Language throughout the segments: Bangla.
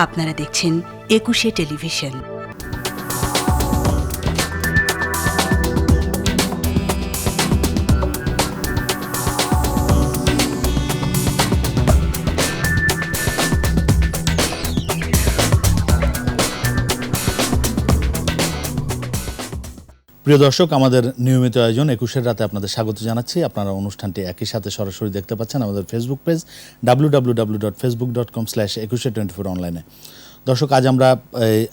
আপনারা দেখছেন একুশে টেলিভিশন। প্রিয় দর্শক, আমাদের নিয়মিত আয়োজন ২১-এর রাতে আপনাদের স্বাগত জানাচ্ছি। আপনারা অনুষ্ঠানটি একই সাথে সরাসরি দেখতে পাচ্ছেন আমাদের ফেসবুক পেজ www.facebook.com/2124 অনলাইনে। দর্শক, আজ আমরা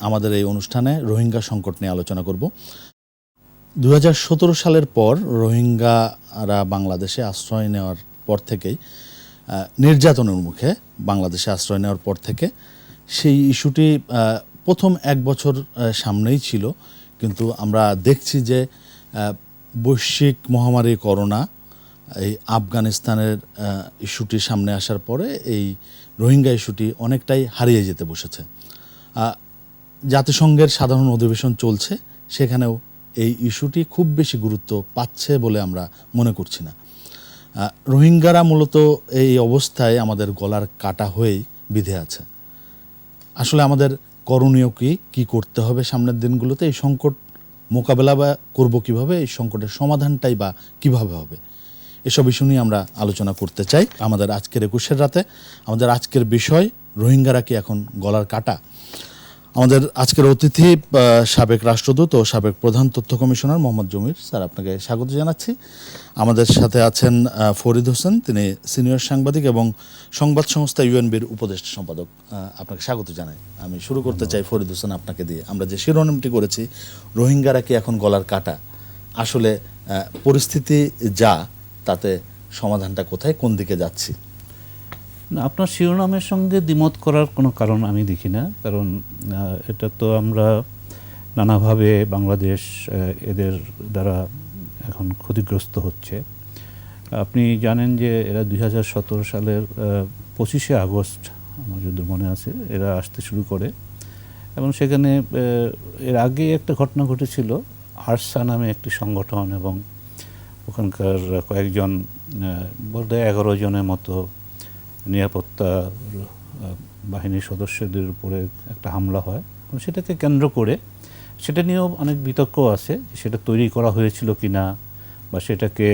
আমাদের এই অনুষ্ঠানে রোহিঙ্গা সংকট নিয়ে আলোচনা করব। ২০১৭ সালের পর রোহিঙ্গারা বাংলাদেশে আশ্রয় নেওয়ার পর থেকেই নির্যাতনের মুখে বাংলাদেশে আশ্রয় নেওয়ার পর থেকে সেই ইস্যুটি প্রথম এক বছর সামনেই ছিল, কিন্তু আমরা দেখছি যে বৈশ্বিক মহামারী করোনা, এই আফগানিস্তানের ইস্যুটি সামনে আসার পরে এই রোহিঙ্গা ইস্যুটি অনেকটাই হারিয়ে যেতে বসেছে। জাতিসংঘের সাধারণ অধিবেশন চলছে, সেখানেও এই ইস্যুটি খুব বেশি গুরুত্ব পাচ্ছে বলে আমরা মনে করছি না। রোহিঙ্গারা মূলত এই অবস্থায় আমাদের গলার কাটা হয়েই বিধে আছে। আসলে আমাদের করণীয় কি করতে হবে সামনের দিনগুলোতে, এই সংকট মোকাবেলা করব কিভাবে, এই সংকটের সমাধানটাই বা কিভাবে হবে, এসব ইস্যু নিয়ে আমরা আলোচনা করতে চাই আমাদের আজকের ২১-এর রাতে। আমাদের আজকের বিষয়, রোহিঙ্গারা কি এখন গলার কাটা। আমাদের আজকের অতিথি সাবেক রাষ্ট্রদূত ও সাবেক প্রধান তথ্য কমিশনার মোহাম্মদ জমির স্যার, আপনাকে স্বাগত জানাচ্ছি। আমাদের সাথে আছেন ফরিদ হোসেন, তিনি সিনিয়র সাংবাদিক এবং সংবাদ সংস্থা ইউএনবির উপদেষ্টা সম্পাদক। আপনাকে স্বাগত জানাই। আমি শুরু করতে চাই ফরিদ হোসেন আপনাকে দিয়ে। আমরা যে শিরোনামটি করেছি, রোহিঙ্গারা কি এখন গলার কাটা, আসলে পরিস্থিতি যা তাতে সমাধানটা কোথায়, কোন দিকে যাচ্ছি? না, আপনার শিরোনামের সঙ্গে দ্বিমত করার কোনো কারণ আমি দেখি না, কারণ এটা তো আমরা নানাভাবে বাংলাদেশ এদের দ্বারা এখন ক্ষতিগ্রস্ত হচ্ছে। আপনি জানেন যে এরা ২০১৭ সালের ২৫শে আগস্ট, আমার যদি মনে আছে, এরা আসতে শুরু করে এবং সেখানে এর আগে একটা ঘটনা ঘটেছিল। আরসা নামে একটি সংগঠন এবং ওখানকার কয়েকজন বলতে ১১ জনের মতো নিরাপত্তা বাহিনীর সদস্যদের উপরে একটা হামলা হয় এবং সেটাকে কেন্দ্র করে সেটা নিয়েও অনেক বিতর্ক আছে, সেটা তৈরি করা হয়েছিল কিনা বা সেটাকে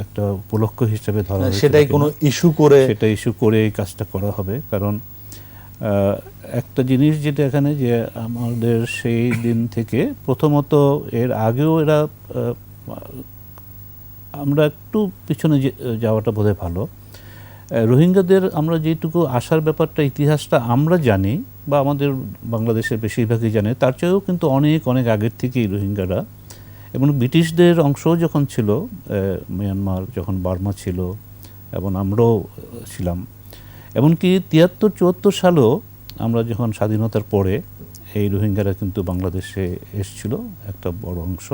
একটা উপলক্ষ হিসেবে ধরা হয়েছিল, সেটাই কোনো ইস্যু করে সেটা ইস্যু করে এই কাজটা করা হবে। কারণ একটা জিনিস যেটা এখানে, যে আমাদের সেই দিন থেকে প্রথমত এর আগেও এরা, আমরা একটু পিছনে যাওয়াটা বোধহয় ভালো। রোহিঙ্গাদের আমরা যেটুকু আসার ব্যাপারটা, ইতিহাসটা আমরা জানি বা আমাদের বাংলাদেশের বেশিরভাগই জানে, তার চেয়েও কিন্তু অনেক অনেক আগের থেকেই রোহিঙ্গারা, এবং ব্রিটিশদের অংশও যখন ছিল, মিয়ানমার যখন বার্মা ছিল এবং আমরাও ছিলাম, এমনকি ৭৩-৭৪ সালেও আমরা যখন স্বাধীনতার পরে এই রোহিঙ্গারা কিন্তু বাংলাদেশে এসেছিল একটা বড় অংশ,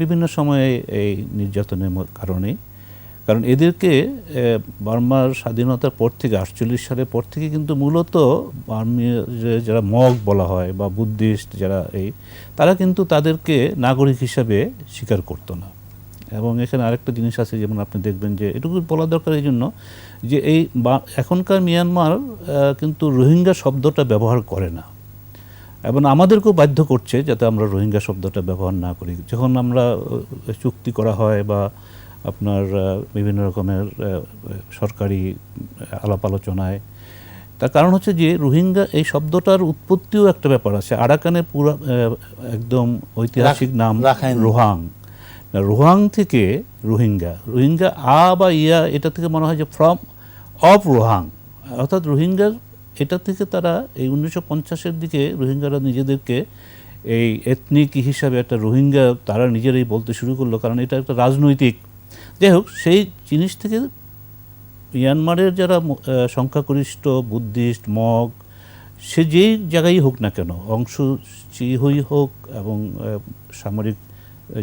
বিভিন্ন সময়ে এই নির্যাতনের কারণেই। কারণ এদেরকে বার্মার স্বাধীনতার পর থেকে ৪৮ সালের পর থেকে কিন্তু মূলত যারা মগ বলা হয় বা বুদ্ধিস্ট যারা, তারা কিন্তু তাদেরকে নাগরিক হিসাবে স্বীকার করতো না। এবং এখানে আরেকটা জিনিস আছে, যেমন আপনি দেখবেন যে এটুকু বলা দরকার এই জন্য যে এই এখনকার মিয়ানমার কিন্তু রোহিঙ্গা শব্দটা ব্যবহার করে না এবং আমাদেরকেও বাধ্য করছে যাতে আমরা রোহিঙ্গা শব্দটা ব্যবহার না করি যখন আমরা চুক্তি করা হয় বা আপনার বিভিন্ন রকমের সরকারি আলাপ আলোচনায়। তার কারণ হচ্ছে যে রোহিঙ্গা এই শব্দটার উৎপত্তিও একটা ব্যাপার আছে। আরাকানের পুরো একদম ঐতিহাসিক নাম রোহাং, রোহাং থেকে রোহিঙ্গা, রোহিঙ্গা আ বা ইয়া, এটা থেকে মনে হয় যে ফ্রম অফ রোহাং, অর্থাৎ রোহিঙ্গার, এটা থেকে তারা এই ১৯৫০-এর দিকে রোহিঙ্গারা নিজেদেরকে এই এথনিক হিসাবে একটা রোহিঙ্গা তারা নিজেরাই বলতে শুরু করলো, কারণ এটা একটা রাজনৈতিক, যাই হোক, সেই জিনিস থেকে মিয়ানমারের যারা সংখ্যাগরিষ্ঠ বুদ্ধিস্ট মগ, সে যেই জায়গায় হোক না কেন, অংশ চিহই হোক এবং সামরিক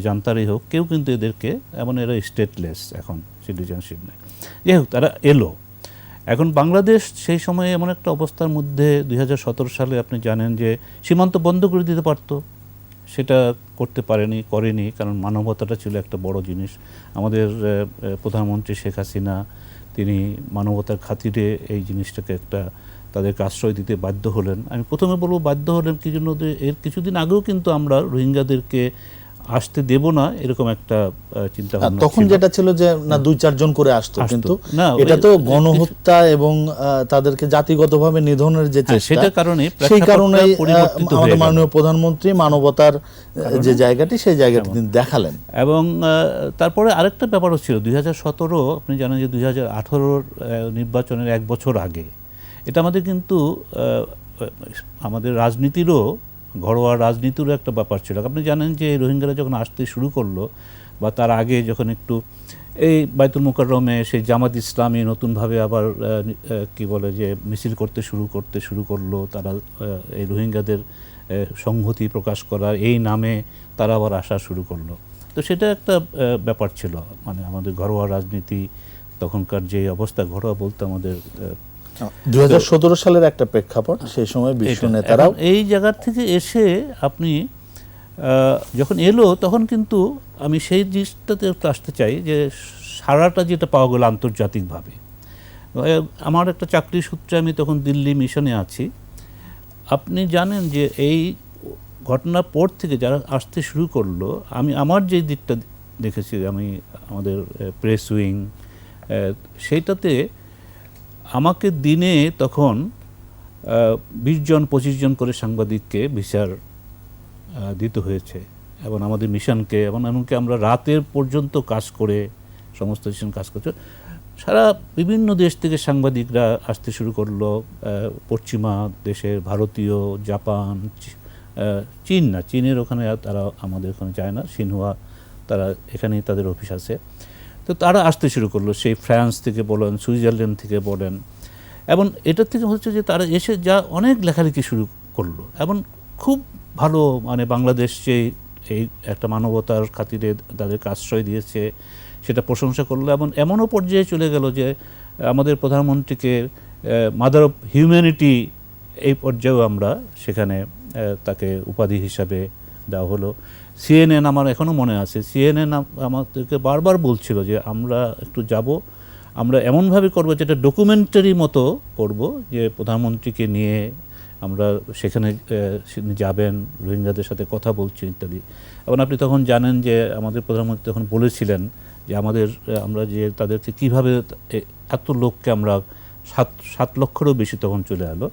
জান্তারই হোক, কেউ কিন্তু এদেরকে, এমন এরা স্টেটলেস, এখন সিটিজেনশিপ নেই, যাই হোক, তারা এলো। এখন বাংলাদেশ সেই সময়ে এমন একটা অবস্থার মধ্যে ২০১৭ সালে আপনি জানেন যে সীমান্ত বন্ধ করে দিতে পারতো, সেটা করতে করেনি, কারণ মানবতাটা ছিল একটা বড় জিনিস। আমাদের প্রধানমন্ত্রী শেখ হাসিনা, তিনি মানবতার খাতিরে এই জিনিসটাকে একটা তাদেরকে আশ্রয় দিতে বাধ্য হলেন। আমি প্রথমে বলবো বাধ্য হলেন কি জন্য, এর কিছুদিন আগেও কিন্তু আমরা রোহিঙ্গাদেরকে আসতে দেব না এরকম একটা চিন্তা ভাবনা তখন ছিল। যেটা ছিল যে না 2-4 জন করে আসতো, কিন্তু এটা তো গণহত্যা এবং তাদেরকে জাতিগতভাবে নিধনের যে চেষ্টা, সেটার কারণে সেই কারণে আমাদের মাননীয় প্রধানমন্ত্রী মানবতার যে জায়গাটি সেই জায়গাটি তিনি দেখালেন। এবং তারপরে আরেকটা ব্যাপারও ছিল 2017, আপনি জানেন যে 2018 নির্বাচনের 1 বছর আগে এটা আমাদের কিন্তু আমাদের রাজনীতিরও, ঘরোয়া রাজনীতিরও একটা ব্যাপার ছিল। আপনি জানেন যে রোহিঙ্গারা যখন আসতে শুরু করলো বা তার আগে যখন একটু এই বাইতুল মুকাররমে সেই জামাত ইসলামী নতুনভাবে আবার কি বলে যে মিছিল করতে শুরু করলো, তারা এই রোহিঙ্গাদের সংহতি প্রকাশ করার এই নামে তারা আবার আসা শুরু করলো। তো সেটা একটা ব্যাপার ছিল, মানে আমাদের ঘরোয়া রাজনীতি তখনকার যে অবস্থা, ঘরোয়া বলতে আমাদের 2017 সালের একটা প্রেক্ষাপট, সেই সময় বিশ্ব নেতারাও এই জায়গা থেকে এসে আপনি যখন এলো তখন কিন্তু আমি সেই জিনিসটাতে একটু আসতে চাই যে সারাটা যেটা পাওয়া গেল আন্তর্জাতিকভাবে। আমার একটা চাকরি সূত্রে আমি তখন দিল্লি মিশনে আছি। আপনি জানেন যে এই ঘটনার পর থেকে যারা আসতে শুরু করলো, আমি আমার যে দিকটা দেখেছি, আমি আমাদের প্রেস উইং সেইটাতে আমাকে দিনে তখন 20-25 জন করে সাংবাদিককে বিচার দিতে হয়েছে, এবং আমাদের মিশনকে, এবং এমনকি আমরা রাতের পর্যন্ত কাজ করে সমস্ত মিশন কাজ করছে। সারা বিভিন্ন দেশ থেকে সাংবাদিকরা আসতে শুরু করলো, পশ্চিমা দেশের, ভারতীয়, জাপান, চীন না, চীনের ওখানে তারা আমাদের ওখানে যায় না, সিনহুয়া তারা এখানেই তাদের অফিস আছে। তো তারা আসতে শুরু করলো, সেই ফ্রান্স থেকে বলেন, সুইজারল্যান্ড থেকে বলেন, এবং এটার থেকে হচ্ছে যে তারা এসে যা অনেক লেখালেখি শুরু করলো, এবং খুব ভালো, মানে বাংলাদেশ যে এই একটা মানবতার খাতিরে তাদেরকে আশ্রয় দিয়েছে সেটা প্রশংসা করলো, এবং এমনও পর্যায়ে চলে গেল যে আমাদের প্রধানমন্ত্রীকে মাদার অফ হিউম্যানিটি এই পর্যায়েও আমরা সেখানে তাকে উপাধি হিসাবে দেওয়া হলো। সিএনএন, আমার এখনও মনে আছে, সিএনএন আমাদেরকে বারবার বলছিল যে আমরা একটু যাব, আমরা এমনভাবে করব যেটা ডকুমেন্টারি মতো করব, যে প্রধানমন্ত্রীকে নিয়ে আমরা সেখানে যাবেন, রোহিঙ্গাদের সাথে কথা বলছি ইত্যাদি। এবং আপনি তখন জানেন যে আমাদের প্রধানমন্ত্রী তখন বলেছিলেন যে আমরা যে তাদেরকে কিভাবে এত লোককে আমরা 7 লক্ষেরও বেশি তখন চলে এলো,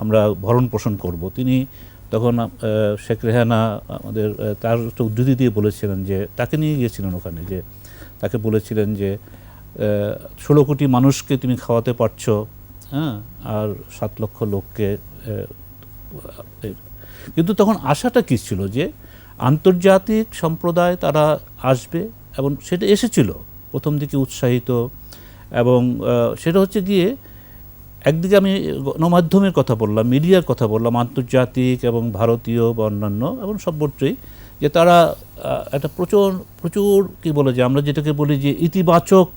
আমরা ভরণ পোষণ করব। তিনি তখন শেখ রেহানা আমাদের তার একটা উদ্ধৃতি দিয়ে বলেছিলেন যে তাকে নিয়ে গিয়েছিলেন ওখানে, যে তাকে বলেছিলেন যে 16 কোটি মানুষকে তুমি খাওয়াতে পারছো, হ্যাঁ, আর 7 লক্ষ লোককে। কিন্তু তখন আশাটা কী ছিল যে আন্তর্জাতিক সম্প্রদায় তারা আসবে, এবং সেটা এসেছিল প্রথম দিকে উৎসাহিত, এবং সেটা হচ্ছে গিয়ে একদিকে আমি গণমাধ্যমের কথা বললাম, মিডিয়ার কথা বললাম, আন্তর্জাতিক এবং ভারতীয় বা অন্যান্য, এবং সর্বত্রই যে তারা একটা প্রচুর কী বলে যে আমরা যেটাকে বলি যে ইতিবাচক,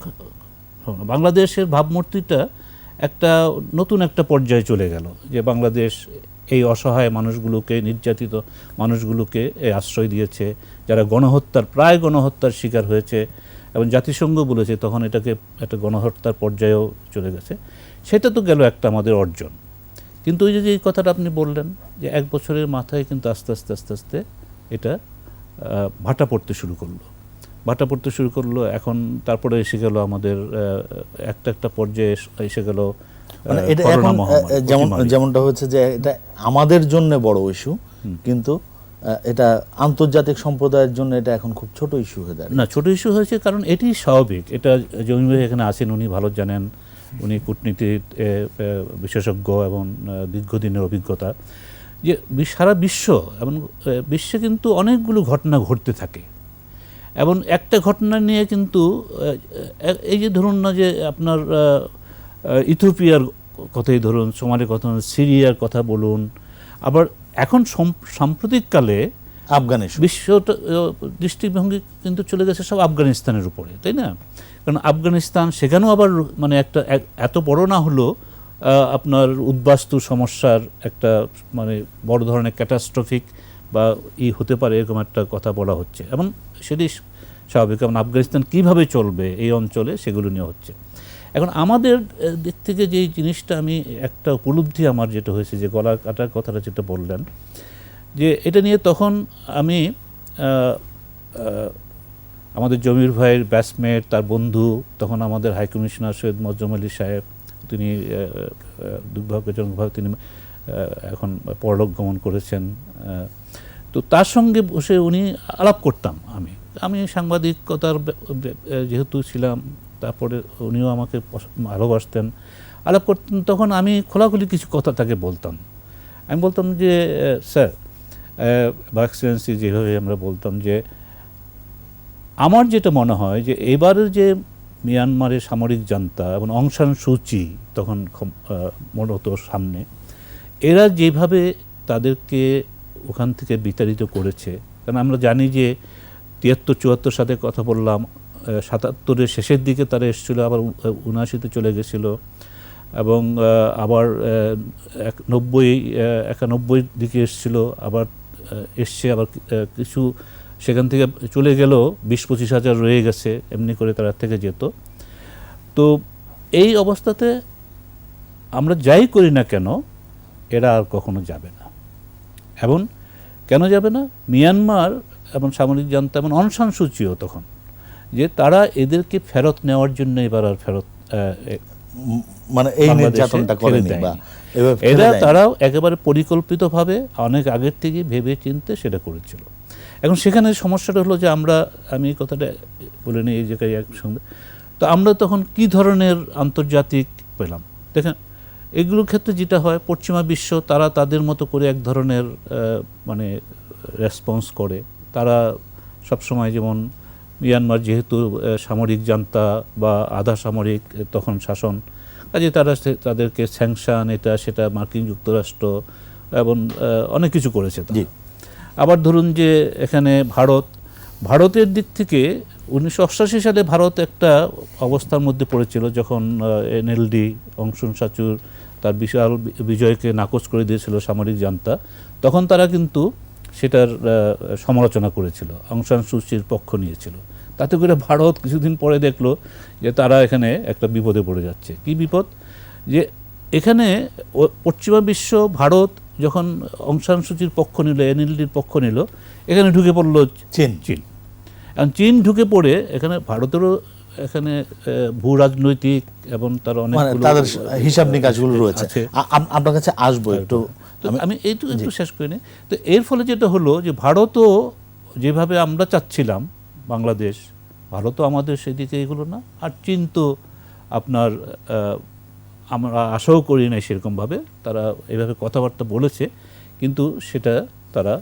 বাংলাদেশের ভাবমূর্তিটা একটা নতুন একটা পর্যায়ে চলে গেল, যে বাংলাদেশ এই অসহায় মানুষগুলোকে, নির্যাতিত মানুষগুলোকে আশ্রয় দিয়েছে, যারা প্রায় গণহত্যার শিকার হয়েছে, এবং জাতিসংঘ বলেছে তখন এটাকে একটা গণহত্যার পর্যায়েও চলে গেছে। সেটা তো গেল একটা আমাদের অর্জন। কিন্তু ওই যে এই কথাটা আপনি বললেন যে 1 বছরের মাথায় কিন্তু আস্তে আস্তে এটা ভাটা পড়তে শুরু করলো। এখন তারপরে এসে গেল আমাদের একটা পর্যায়ে এসে গেল, মানে এটা এখন যেমনটা হচ্ছে যে এটা আমাদের জন্য বড় ইস্যু, কিন্তু এটা আন্তর্জাতিক সম্প্রদায়ের জন্য এটা এখন খুব ছোট ইস্যু হয়ে দাঁড়ায়। না, ছোট ইস্যু হয়েছে কারণ এটি স্বাভাবিক। এটা জমির ভাই এখানে আছেন, উনি ভালো জানেন, উনি কূটনীতির বিশেষজ্ঞ এবং দীর্ঘদিনের অভিজ্ঞতা, যে সারা বিশ্ব এবং বিশ্বে কিন্তু অনেকগুলো ঘটনা ঘটতে থাকে, এবং একটা ঘটনা নিয়ে কিন্তু এই যে ধরুন না যে আপনার ইথিওপিয়ার কথাই ধরুন, সোমালির কথা, সিরিয়ার কথা বলুন, আবার এখন সাম্প্রতিককালে বিশ্বটা দৃষ্টিভঙ্গি কিন্তু চলে গেছে সব আফগানিস্তানের উপরে, তাই না? কারণ আফগানিস্তান সেখানেও আবার মানে একটা এত বড় না হলো আপনার উদ্বাস্তু সমস্যার একটা মানে বড় ধরনের ক্যাটাস্ট্রফিক বা হতে পারে এরকম একটা কথা বলা হচ্ছে, এবং সেটি স্বাভাবিক। কারণ আফগানিস্তান কীভাবে চলবে এই অঞ্চলে সেগুলো নিয়ে হচ্ছে। এখন আমাদের দিক থেকে যে জিনিসটা আমি একটা উপলব্ধি আমার যেটা হয়েছে যে গলা কাটার কথাটা যেটা বললেন, যে এটা নিয়ে তখন আমি আমাদের জমির ভাইয়ের ব্যাচমেট, তার বন্ধু, তখন আমাদের হাই কমিশনার সৈয়দ মজরুম আলী সাহেব, তিনি দুর্ভাগ্যজনকভাবে তিনি এখন পরলোক গমন করেছেন। তো তার সঙ্গে বসে উনি আলাপ করতাম। আমি সাংবাদিকতার যেহেতু ছিলাম, তারপরে উনিও আমাকে ভালোবাসতেন, আলাপ করতেন। তখন আমি খোলাখুলি কিছু কথা তাকে বলতাম। আমি বলতাম যে স্যার বা এক্সেলেন্সি, যেভাবে আমরা বলতাম, যে আমার যেটা মনে হয় যে এবারের যে মিয়ানমারের সামরিক জান্তা এবং অং সান সু চি তখন মূলত সামনে, এরা যেভাবে তাদেরকে ওখান থেকে বিতাড়িত করেছে, কারণ আমরা জানি যে 73-74 সালে কথা বললাম, 77-এর শেষের দিকে তারা এসেছিলো, আবার 79-তে চলে গেছিলো, এবং আবার 91 দিকে এসেছিলো, আবার এসছে, আবার কিছু সেখান থেকে চলে গেলেও 20-25 হাজার রয়ে গেছে, এমনি করে তারা থেকে যেত। তো এই অবস্থাতে আমরা যাই করি না কেন, এরা আর কখনো যাবে না। এবং কেন যাবে না? মিয়ানমার এবং সামরিক জান্তা এবং অং সান সু চিও তখন, যে তারা এদেরকে ফেরত নেওয়ার জন্য এবার আর ফেরত মানে এই নির্যাতনটা করেনি বা এরা তারাও একেবারে পরিকল্পিতভাবে অনেক আগের থেকে ভেবে চিনতে সেটা করেছিল। এখন সেখানে সমস্যাটা হলো যে আমি এই কথাটা বলে নিই এই জায়গায় একসঙ্গে, তো আমরা তখন কি ধরনের আন্তর্জাতিক পেলাম? দেখেন, এগুলোর ক্ষেত্রে যেটা হয়, পশ্চিমা বিশ্ব তারা তাদের মতো করে এক ধরনের মানে রেসপন্স করে। তারা সবসময়, যেমন মিয়ানমার যেহেতু সামরিক জান্তা বা আধা সামরিক তখন শাসন, কাজে তারা তাদেরকে স্যাংশন, এটা সেটা, মার্কিন যুক্তরাষ্ট্র এবং অনেক কিছু করেছে। আবার ধরুন যে এখানে ভারতের দিক থেকে 1988 সালে ভারত একটা অবস্থার মধ্যে পড়েছিল, যখন এনএলডি অং সান সু চির তার বিশাল বিজয়কে নাকচ করে দিয়েছিল সামরিক জান্তা, তখন তারা কিন্তু সেটার সমালোচনা করেছিল, অং সান সু চির পক্ষ নিয়েছিল। তাতে করে ভারত কিছুদিন পরে দেখলো যে তারা এখানে একটা বিপদে পড়ে যাচ্ছে। কি বিপদ? যে এখানে পশ্চিমা বিশ্ব, ভারত যখন অং সান সু চির পক্ষ নিল, এনএলডির পক্ষ নিল, এখানে ঢুকে পড়লো চীন। এখন চীন ঢুকে পড়ে এখানে ভারতেরও এখানে ভূ রাজনৈতিক এবং তার অনেক তাদের হিসাব নিকাশগুলো রয়েছে। আপনার কাছে আসবো একটু, আমি এইটুকু একটু শেষ করে নিই। তো এর ফলে যেটা হলো যে ভারতও যেভাবে আমরা চাচ্ছিলাম বাংলাদেশ, ভারতও আমাদের সেদিকে এগুলো না, আর চীন তো আপনার আমরা আশাও করি নাই সেরকমভাবে, তারা এইভাবে কথাবার্তা বলেছে, কিন্তু সেটা তারা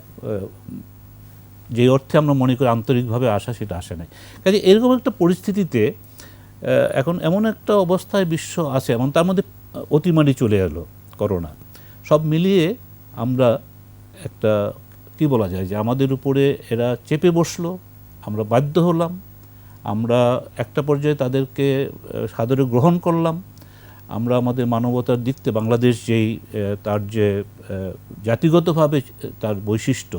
যে অর্থে আমরা মনে করি আন্তরিকভাবে আসা, সেটা আসে নাই। কাজে এরকম একটা পরিস্থিতিতে এখন এমন একটা অবস্থায় বিশ্ব আছে, এবং তার মধ্যে অতিমারি চলে এলো, করোনা, সব মিলিয়ে আমরা একটা কি বলা যায় যে আমাদের উপরে এরা চেপে বসলো, আমরা বাধ্য হলাম, আমরা একটা পর্যায়ে তাদেরকে সাদরে গ্রহণ করলাম। আমরা আমাদের মানবতার দিক থেকে বাংলাদেশ যেই তার যে জাতিগতভাবে তার বৈশিষ্ট্য,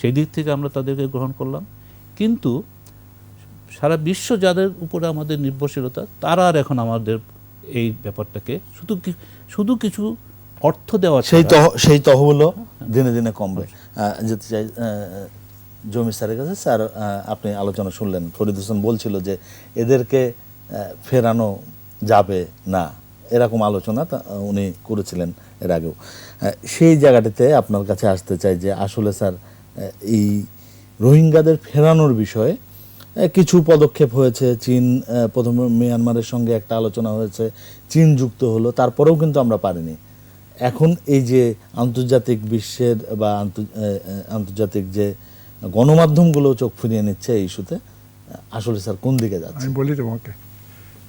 সেই দিক থেকে আমরা তাদেরকে গ্রহণ করলাম। কিন্তু সারা বিশ্ব যাদের উপরে আমাদের নির্ভরশীলতা, তারা আর এখন আমাদের এই ব্যাপারটাকে শুধু কিছু অর্থ দেওয়া, সেই তহবিলও দিনে দিনে কমবে। যেতে চাই জমি স্যারের কাছে। স্যার, আপনি আলোচনা শুনলেন, ফরিদ হোসেন বলছিল যে এদেরকে ফেরানো যাবে না, এরকম আলোচনা উনি করেছিলেন এর আগেও। সেই জায়গাটিতে আপনার কাছে আসতে চাই যে আসলে স্যার, এই রোহিঙ্গাদের ফেরানোর বিষয়ে কিছু পদক্ষেপ হয়েছে। চীন প্রথমে মিয়ানমারের সঙ্গে একটা আলোচনা হয়েছে, চীন যুক্ত হলো, তারপরেও কিন্তু আমরা পারিনি। এখন এই যে আন্তর্জাতিক বিশ্বের বা আন্তর্জাতিক যে গণমাধ্যমগুলো চোখ ফিরিয়ে নিচ্ছে এই ইস্যুতে, আসলে স্যার কোন দিকে যাচ্ছে? আমি বলি তোমাকে,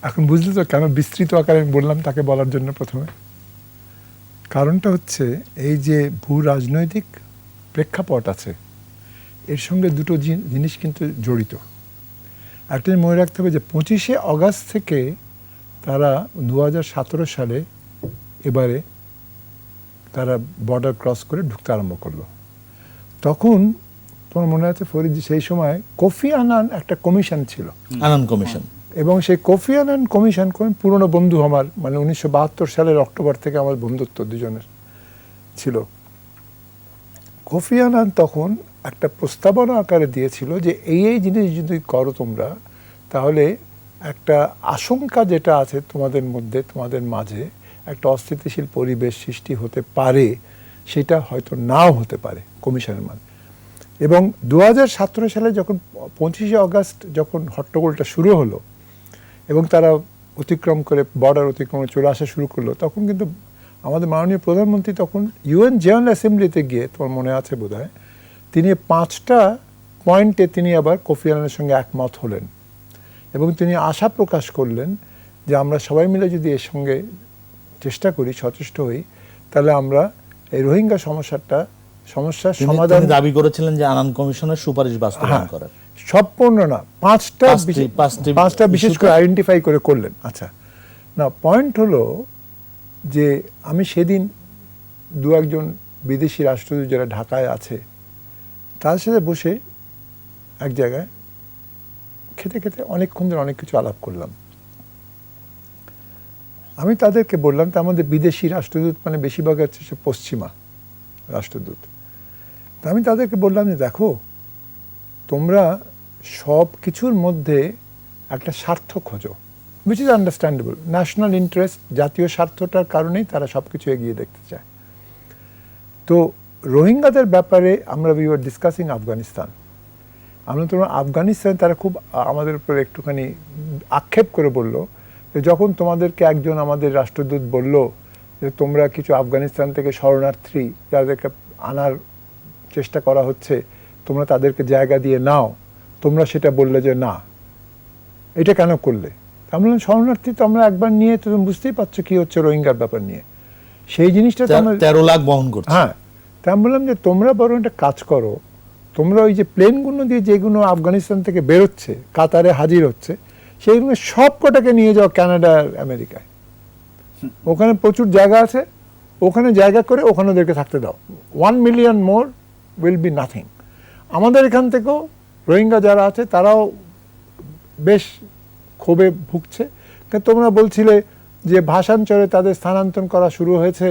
এখন বুঝলি তো কেন বিস্তৃত আকারে আমি বললাম তাকে বলার জন্য। প্রথমে কারণটা হচ্ছে এই যে ভূ রাজনৈতিক প্রেক্ষাপট আছে, এর সঙ্গে দুটো জিনিস কিন্তু জড়িত। একটা মনে রাখতে হবে যে 25শে অগাস্ট থেকে তারা 2017 সালে এবারে তারা বর্ডার ক্রস করে ঢুকতে আরম্ভ করলো। তখন তোমার মনে আছে ফরিদ, সেই সময় কোফি আনান একটা কমিশন ছিল, আনান কমিশন, এবং সেই কোফি আনান কমিশন পুরনো বন্ধু আমার, মানে 1972 সালের অক্টোবর থেকে আমার বন্ধুত্ব দুজনের ছিল। কোফি আনান তখন একটা প্রস্তাবনা আকারে দিয়েছিল যে এই জিনিস যদি করো তোমরা, তাহলে একটা আশঙ্কা যেটা আছে তোমাদের মধ্যে, তোমাদের মাঝে একটা অস্থিতিশীল পরিবেশ সৃষ্টি হতে পারে, সেটা হয়তো নাও হতে পারে কমিশনের মানে। এবং 2017 সালে যখন 25শে অগাস্ট যখন হট্টগোলটা শুরু হলো এবং তারা অতিক্রম করে বর্ডার অতিক্রম করে চলে আসা শুরু করলো, তখন কিন্তু আমাদের মাননীয় প্রধানমন্ত্রী তখন ইউএন জেনারেল অ্যাসেম্বলিতে গিয়ে, তোমার মনে আছে বোধহয়, তিনি 5টা পয়েন্টে তিনি আবার কোফি আনানের সঙ্গে একমত হলেন এবং তিনি আশা প্রকাশ করলেন যে আমরা সবাই মিলে যদি এর সঙ্গে চেষ্টা করি, সচেষ্ট হই, তাহলে আমরা এই রোহিঙ্গা সমস্যার সমাধান। তিনি দাবি করেছিলেন যে আনান কমিশনের সুপারিশ বাস্তবায়ন করার। সম্পূর্ণ না, পাঁচটা বিশেষ করে আইডেন্টিফাই করে করলেন। আচ্ছা, না পয়েন্ট হলো যে আমি সেদিন দু একজন বিদেশি রাষ্ট্রদূত যারা ঢাকায় আছে তাদের সাথে বসে এক জায়গায় খেতে খেতে অনেকক্ষণ ধরে অনেক কিছু আলাপ করলাম। আমি তাদেরকে বললাম, তা আমাদের বিদেশি রাষ্ট্রদূত মানে বেশিরভাগ হচ্ছে সে পশ্চিমা রাষ্ট্রদূত। তা আমি তাদেরকে বললাম যে দেখো, তোমরা সব কিছুর মধ্যে একটা স্বার্থ খোঁজো, which is understandable. National interest, জাতীয় স্বার্থটার কারণেই তারা সব কিছু এগিয়ে দেখতে চায়। তো রোহিঙ্গাদের ব্যাপারে আমরা উই ওয়ার ডিসকাসিং আফগানিস্তান। আমরা তোমার আফগানিস্তান, তারা খুব আমাদের উপর একটুখানি আক্ষেপ করে বলল যে যখন তোমাদেরকে একজন আমাদের রাষ্ট্রদূত বলল যে তোমরা কিছু আফগানিস্তান থেকে শরণার্থী যাদেরকে আনার চেষ্টা করা হচ্ছে, তোমরা তাদেরকে জায়গা দিয়ে নাও, তোমরা সেটা বললে যে না, এটা কেন করলে? আমরা শরণার্থী তো আমরা একবার নিয়ে, তুমি বুঝতেই পারছো কি হচ্ছে রোহিঙ্গার ব্যাপার নিয়ে, সেই জিনিসটা 13 লাখ বহন করছে। হ্যাঁ, তা আমি বললাম যে তোমরা বরং একটা কাজ করো, তোমরা ওই যে প্লেনগুলো দিয়ে যেগুলো আফগানিস্তান থেকে বেরোচ্ছে, কাতারে হাজির হচ্ছে, সেইগুলো সব কটাকে নিয়ে যাও কানাডা আর আমেরিকায়। ওখানে প্রচুর জায়গা আছে, ওখানে জায়গা করে ওখানে ওদেরকে থাকতে দাও। 1 million more will be nothing. আমাদের এখান থেকেও রোহিঙ্গা যারা আছে তারাও বেশ ক্ষোভে ভুগছে। তোমরা বলছিলে যে ভাষাঞ্চরে তাদের স্থানান্তর করা শুরু হয়েছে।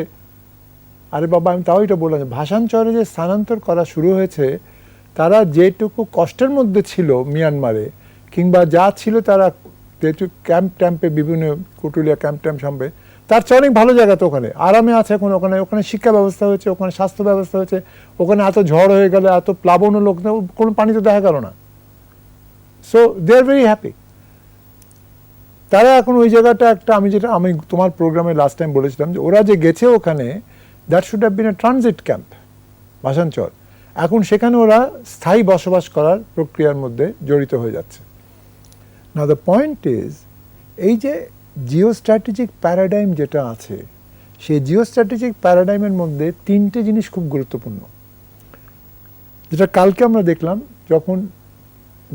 আরে বাবা, আমি তাও এটা বললাম, ভাষাঞ্চরে যে স্থানান্তর করা শুরু হয়েছে, তারা যেটুকু কষ্টের মধ্যে ছিল মিয়ানমারে, কিংবা যা ছিল তারা যেটুকু ক্যাম্পে বিভিন্ন কুটুলিয়া ক্যাম্প সামবে, তার চেয়ে অনেক ভালো জায়গা তো ওখানে আরামে আছে এখন। ওখানে শিক্ষা ব্যবস্থা হয়েছে, ওখানে স্বাস্থ্য ব্যবস্থা হয়েছে, ওখানে এত ঝড় হয়ে গেলে এত প্লাবন লোক কোনো পানি তো দেখা গেল না। So they are very happy. তারা এখন ওই জায়গাটা একটা, আমি তোমার প্রোগ্রামে লাস্ট টাইম বলেছিলাম যে ওরা যে গেছে ওখানে, that should have been a transit camp, ভাষাঞ্চল। এখন সেখানে ওরা স্থায়ী বসবাস করার প্রক্রিয়ার মধ্যে জড়িত হয়ে যাচ্ছে। নাও দ্য পয়েন্ট ইজ, এই যে জিও স্ট্র্যাটেজিক প্যারাডাইম যেটা আছে, সেই জিও স্ট্র্যাটেজিক প্যারাডাইমের মধ্যে 3টে জিনিস খুব গুরুত্বপূর্ণ, যেটা কালকে আমরা দেখলাম যখন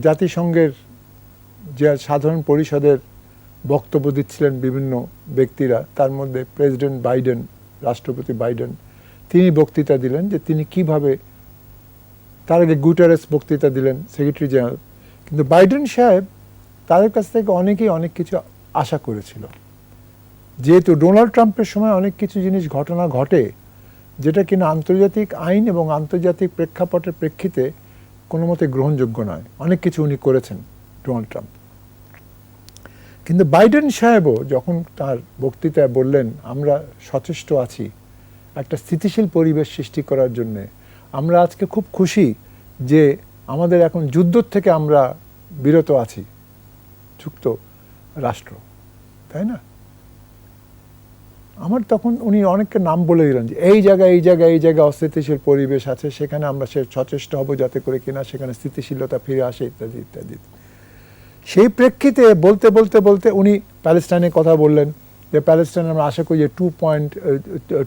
জাতিসংঘের যে সাধারণ পরিষদের বক্তব্য দিচ্ছিলেন বিভিন্ন ব্যক্তিরা, তার মধ্যে প্রেসিডেন্ট বাইডেন, রাষ্ট্রপতি বাইডেন, তিনি বক্তৃতা দিলেন যে তিনি কিভাবে, তার আগে গুটারেস বক্তৃতা দিলেন, সেক্রেটারি জেনারেল। কিন্তু বাইডেন সাহেব, তাদের কাছ থেকে অনেকেই অনেক কিছু আশা করেছিল, যেহেতু ডোনাল্ড ট্রাম্পের সময় অনেক কিছু ঘটনা ঘটে যেটা কিনা আন্তর্জাতিক আইন এবং আন্তর্জাতিক প্রেক্ষাপটের প্রেক্ষিতে কোনো মতে গ্রহণযোগ্য নয়। অনেক কিছু উনি করেছেন ডোনাল্ড ট্রাম্প। কিন্তু বাইডেন সাহেবও যখন তার বক্তৃতায় বললেন আমরা সচেষ্ট আছি একটা স্থিতিশীল পরিবেশ সৃষ্টি করার জন্যে, আমরা আজকে খুব খুশি যে আমাদের এখন যুদ্ধ থেকে আমরা বিরত আছি, যুক্ত রাষ্ট্র, তাই না? আমার তখন উনি অনেককে নাম বলে দিলেন যে এই জায়গায় অস্থিতিশীল পরিবেশ আছে, সেখানে আমরা সচেষ্ট হব যাতে করে কিনা সেখানে স্থিতিশীলতা ফিরে আসে, ইত্যাদি ইত্যাদি। সেই প্রেক্ষিতে বলতে উনি প্যালেস্টাইনের কথা বললেন, যে প্যালেস্টাইন আমরা আশা করি যে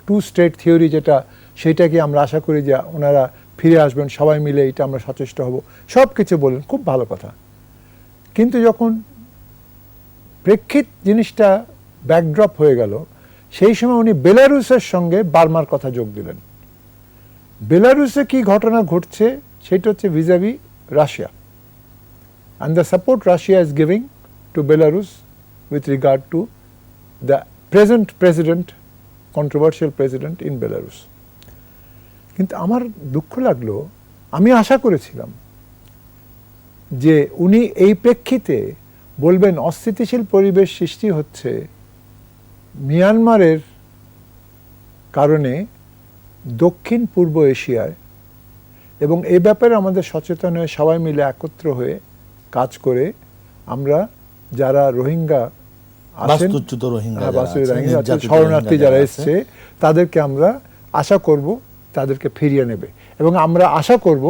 2 স্টেট থিওরি যেটা, সেইটাকে আমরা আশা করি যে ওনারা ফিরে আসবেন, সবাই মিলে এটা আমরা সচেষ্ট হব, সব কিছু বললেন, খুব ভালো কথা। কিন্তু যখন প্রেক্ষিত জিনিসটা ব্যাকড্রপ হয়ে গেল, সেই সময় উনি বেলারুসের সঙ্গে বার্মার কথা যোগ দিলেন। বেলারুসে কি ঘটনা ঘটছে সেটা হচ্ছে ভিজাভি Russia, and the support Russia is giving to Belarus with regard to the present president, controversial president in Belarus. কিন্তু আমার দুঃখ লাগলো, আমি আশা করেছিলাম যে উনি এই প্রেক্ষিতে বলবেন অস্থিতিশীল পরিবেশ সৃষ্টি হচ্ছে মিয়ানমারের কারণে দক্ষিণ পূর্ব এশিয়ায়, এবং এই ব্যাপারে আমাদের সচেতন হয়ে সবাই মিলে একত্র হয়ে কাজ করে আমরা যারা রোহিঙ্গা আছেন, বাস্তুচ্যুত রোহিঙ্গা হ্যাঁ, যারা বাস্তুচ্যুত আছে, রোহিঙ্গা নির্যাতিত শরণার্থী রোহিঙ্গা যারা আছে, এসছে তাদেরকে আমরা আশা করব তাদেরকে ফিরিয়ে নেবে, এবং আমরা আশা করব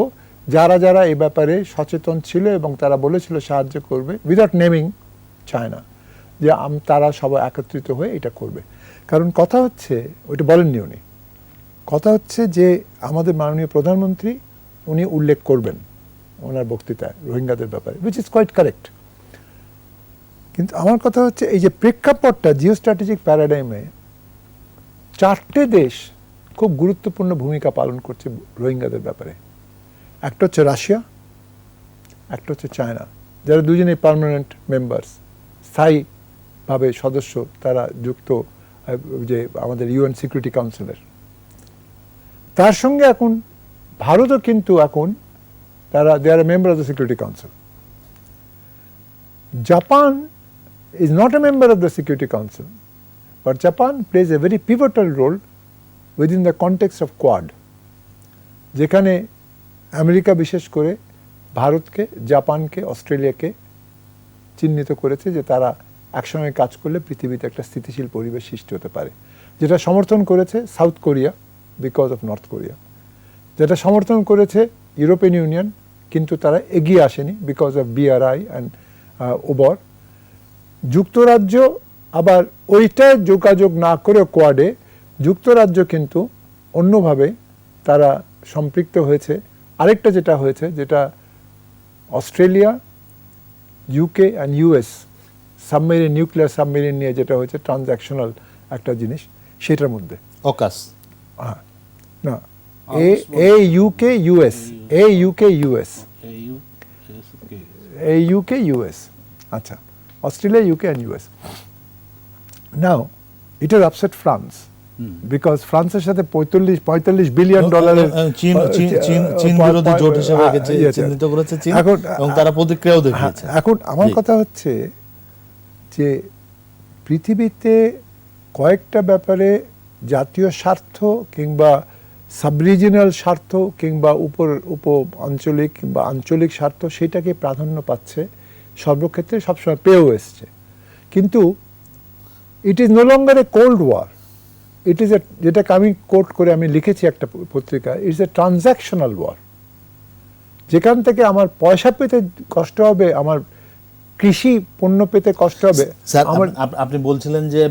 যারা যারা এই ব্যাপারে সচেতন ছিল এবং তারা বলেছিল সাহায্য করবে, উইদাউট নেমিং চায়না, যে তারা সবাই একত্রিত হয়ে এটা করবে। কারণ কথা হচ্ছে, ওইটা বলেননি উনি, কথা হচ্ছে যে আমাদের মাননীয় প্রধানমন্ত্রী উনি উল্লেখ করবেন ওনার বক্তৃতায় রোহিঙ্গাদের ব্যাপারে, উইচ ইজ কোয়াইট কারেক্ট। কিন্তু আমার কথা হচ্ছে এই যে প্রেক্ষাপটটা জিও স্ট্র্যাটেজিক প্যারাডাইমে 4টে দেশ খুব গুরুত্বপূর্ণ ভূমিকা পালন করছে রোহিঙ্গাদের ব্যাপারে। একটা হচ্ছে রাশিয়া, একটা হচ্ছে চায়না, যারা দুজনেই পার্মানেন্ট মেম্বার্স, স্থায়ীভাবে সদস্য, তারা যুক্ত যে আমাদের ইউএন সিকিউরিটি কাউন্সিলের। তার সঙ্গে এখন ভারতও কিন্তু এখন they are a member of the Security Council. Japan is not a member of the Security Council, but Japan plays a very pivotal role within the context of Quad, যেখানে আমেরিকা বিশেষ করে ভারতকে, জাপানকে, অস্ট্রেলিয়াকে চিহ্নিত করেছে যে তারা একসঙ্গে কাজ করলে পৃথিবীতে একটা স্থিতিশীল পরিবেশ সৃষ্টি হতে পারে, যেটা সমর্থন করেছে south Korea because of north Korea, যেটা সমর্থন করেছে ইউরোপিয়ান ইউনিয়ন, কিন্তু তারা এগিয়ে আসেনি বিকজ অফ BRI অ্যান্ড ওবর। যুক্তরাজ্য আবার ওইটায় যোগাযোগ না করে কোয়াডে যুক্তরাজ্য কিন্তু অন্যভাবে তারা সম্পৃক্ত হয়েছে। আরেকটা যেটা হয়েছে, যেটা Australia, UK and US submarine, nuclear submarine নিয়ে যেটা হয়েছে ট্রানজ্যাকশনাল একটা জিনিস, সেটার মধ্যে অকাস না, UK US, UK US, আচ্ছা, Australia, UK and US. Now it has upset France because ফ্রান্সের সাথে $45 বিলিয়ন চীন বিরোধী জোট হিসেবে চিহ্নিত করেছে চীন, এবং তারা প্রতিক্রিয়াও দেখিয়েছে। এখন আমার কথা হচ্ছে যে পৃথিবীতে কয়েকটা ব্যাপারে জাতীয় স্বার্থ কিংবা সাবরিজিনাল স্বার্থ কিংবা উপ আঞ্চলিক কিংবা আঞ্চলিক স্বার্থ সেটাকে প্রাধান্য পাচ্ছে সর্বক্ষেত্রে, সবসময় পেয়েও এসছে। কিন্তু it is no longer a cold war, it is a, যেটাকে আমি কোট করে আমি লিখেছি একটা পত্রিকা, it is a transactional war, যেখান থেকে আমার পয়সা পেতে কষ্ট হবে, আমার কৃষি পণ্য পেতে কষ্ট হবে। স্যার, আপনি বলছিলেন যে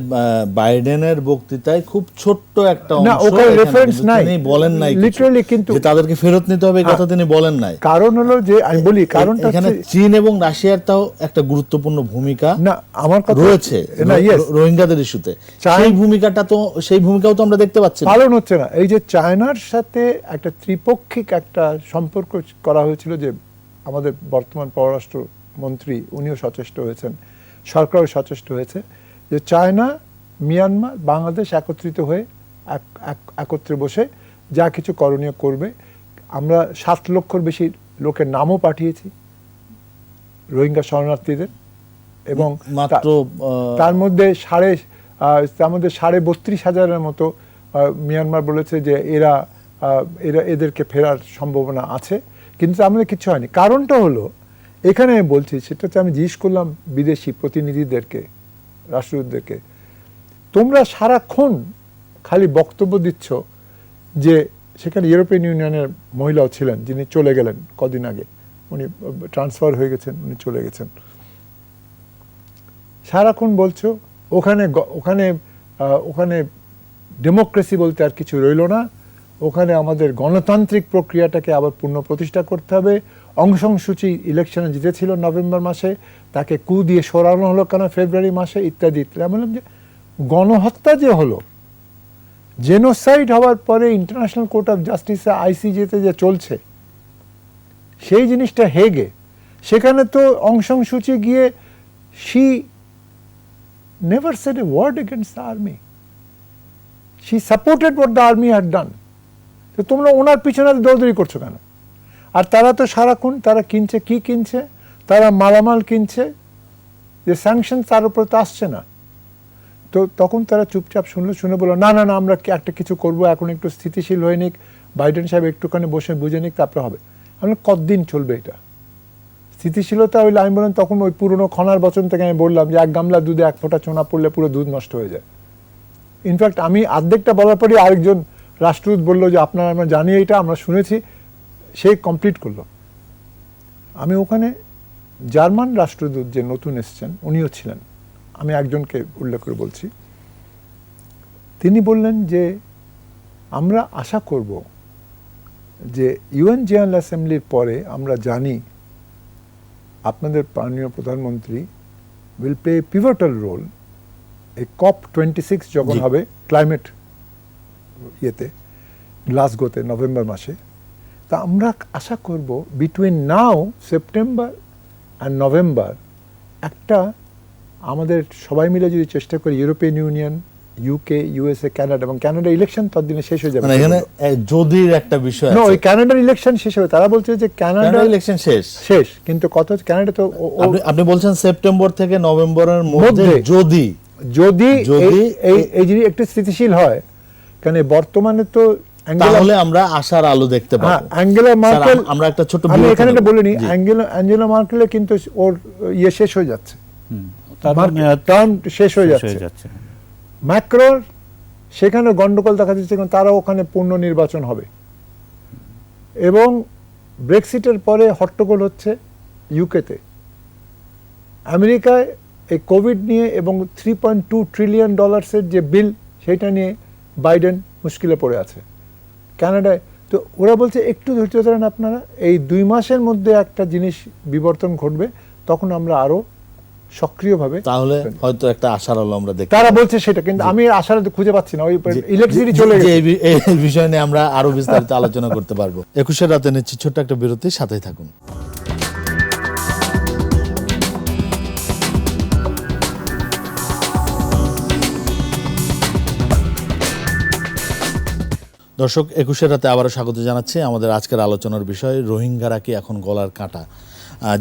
বাইডেনের বক্তৃতায় খুব ছোট্ট একটা অংশ, না ওখানে রেফারেন্স নাই, তিনি বলেন নাই লিটারালি, কিন্তু যে তাদেরকে ফেরত নিতে হবে এই কথা তিনি বলেন নাই। কারণ হলো যে আমি বলি, কারণটা এখানে চীন এবং রাশিয়ার তাও একটা গুরুত্বপূর্ণ ভূমিকা না আমার কথা রয়েছে রোহিঙ্গাদের ইস্যুতে, সেই ভূমিকাও তো আমরা দেখতে পাচ্ছি পালন হচ্ছে না। এই যে চায়নার সাথে একটা ত্রিপক্ষিক একটা সম্পর্ক করা হয়েছিল, যে আমাদের বর্তমান পররাষ্ট্র মন্ত্রী উনিও সচেষ্ট হয়েছেন, সরকারও সচেষ্ট হয়েছে, যে চায়না, মিয়ানমার, বাংলাদেশ একত্রিত হয়ে একত্রে বসে যা কিছু করণীয় করবে। আমরা 7 লক্ষর বেশি লোকের নামও পাঠিয়েছি রোহিঙ্গা শরণার্থীদের, এবং তার মধ্যে 32,500 মতো মিয়ানমার বলেছে যে এদেরকে ফেরার সম্ভাবনা আছে, কিন্তু আমাদের কিছু হয়নি। কারণটা হলো, এখানে আমি বলছি, সেটা হচ্ছে আমি জিজ্ঞেস করলাম বিদেশি প্রতিনিধিদেরকে, রাষ্ট্রদূতদেরকে, তোমরা সারাক্ষণ খালি বক্তব্য দিচ্ছ যে, সেখানে ইউরোপিয়ান ইউনিয়নের মহিলাও ছিলেন যিনি চলে গেলেন কদিন আগে, উনি ট্রান্সফার হয়ে গেছেন, উনি চলে গেছেন, সারাক্ষণ বলছো ওখানে ডেমোক্রেসি বলতে আর কিছু রইল না, ওখানে আমাদের গণতান্ত্রিক প্রক্রিয়াটাকে আবার পুনঃপ্রতিষ্ঠা করতে হবে। অং সান সুচি ইলেকশনে জিতেছিল নভেম্বর মাসে, তাকে কু দিয়ে সরানো হলো কেন ফেব্রুয়ারি মাসে, ইত্যাদি ইত্যাদি। আমি বললাম যে গণহত্যা যে হলো, জেনোসাইড হওয়ার পরে ইন্টারন্যাশনাল কোর্ট অফ জাস্টিসে ICJ-তে যে চলছে, সেই জিনিসটা হেগে, সেখানে তো অং সান সুচি গিয়ে she never said a word against the army. She supported what the army had done. তো তোমরা ওনার পিছনে দৌড়দৌড়ি করছো কেন? আর তারা তো সারাক্ষণ তারা কিনছে, কি কিনছে? তারা মালামাল কিনছে, যে স্যাংশন তার উপর তো আসছে না। তো তখন তারা চুপচাপ শুনে বললো না না না আমরা একটা কিছু করব, এখন একটু স্থিতিশীল হয়ে নিক, বাইডেন সাহেব একটুখানি বসে বুঝে নিক, তারপরে হবে। আমরা কতদিন চলবে এটা স্থিতিশীলতা? হইলে আমি বললাম তখন ওই পুরনো খনার বচন থেকে আমি বললাম যে এক গামলা দুধে এক ফোঁটা চোনা পড়লে পুরো দুধ নষ্ট হয়ে যায়। ইনফ্যাক্ট আমি অর্ধেকটা বলার পরই আরেকজন রাষ্ট্রদূত বললো যে আপনারা আমরা জানি এটা, আমরা শুনেছি, সে কমপ্লিট করলো। আমি ওখানে জার্মান রাষ্ট্রদূত যে নতুন এসছেন উনিও ছিলেন, আমি একজনকে উল্লেখ করে বলছি। তিনি বললেন যে আমরা আশা করব যে ইউএন জেনারেল অ্যাসেম্বলির পরে আমরা জানি আপনাদের মাননীয় প্রধানমন্ত্রী উইল প্লে এ পিভটাল রোল এই COP26 যখন হবে ক্লাইমেট ইয়েতে গ্লাসগোতে নভেম্বর মাসে। তা আমরা আশা করব বিটুইন নাও সেপ্টেম্বর আর নভেম্বর একটা আমাদের সবাই মিলে যদি চেষ্টা করি, European union, UK, USA, Canada, এবং কানাডা ইলেকশন ততদিনে শেষ হয়ে যাবে। মানে এখানে যদির একটা বিষয় না, আছে। ওই কানাডার ইলেকশন শেষ হবে, তারা বলছে যে কানাডা ইলেকশন শেষ, কিন্তু কত কানাডা তো আপনি বলছেন সেপ্টেম্বর থেকে নভেম্বরের মধ্যে যদি এই যদি একটু স্থিতিশীল হয়, কারণ বর্তমানে তো তাহলে আমরা আশার আলো দেখতে পাবো। অ্যাঙ্গেলা মার্কেল, আমরা একটা ছোট আমি এখানে এটা বলিনি, অ্যাঞ্জেলা মার্কেল কিন্তু ওর ইয়ে শেষ হয়ে যাচ্ছে, টার্ম শেষ হয়ে যাচ্ছে। ম্যাক্রোর সেখানে গন্ডগোল দেখা যাচ্ছে, কারণ তারা ওখানে পূর্ণ নির্বাচন হবে, এবং ব্রেক্সিটের পরে হট্টগোল হচ্ছে ইউকেতে। আমেরিকায় এই কোভিড নিয়ে এবং $3.2 ট্রিলিয়ন যে বিল, সেটা নিয়ে বাইডেন মুশকিলে পড়ে আছে। কানাডায় তো ওরা বলছে একটু ধৈর্য ধরেন আপনারা, এই 2 মাসের মধ্যে একটা জিনিস বিবর্তন ঘটবে, তখন আমরা আরো সক্রিয়ভাবে, তাহলে হয়তো একটা আশার আলো আমরা দেখতে তারা বলছে সেটা, কিন্তু আমি আশার আলো খুঁজে পাচ্ছি না। ওই ইলেকট্রিসিটি চলে গেছে। এই বিষয় নিয়ে আমরা আরো বিস্তারিত আলোচনা করতে পারবো। 21 রাতে নিচ্ছি ছোট্ট একটা বিরতি, সাথেই থাকুন। দর্শক, 21 রাতে আবারও স্বাগত জানাচ্ছি। আমাদের আজকের আলোচনার বিষয় রোহিঙ্গারা কি এখন গলার কাঁটা।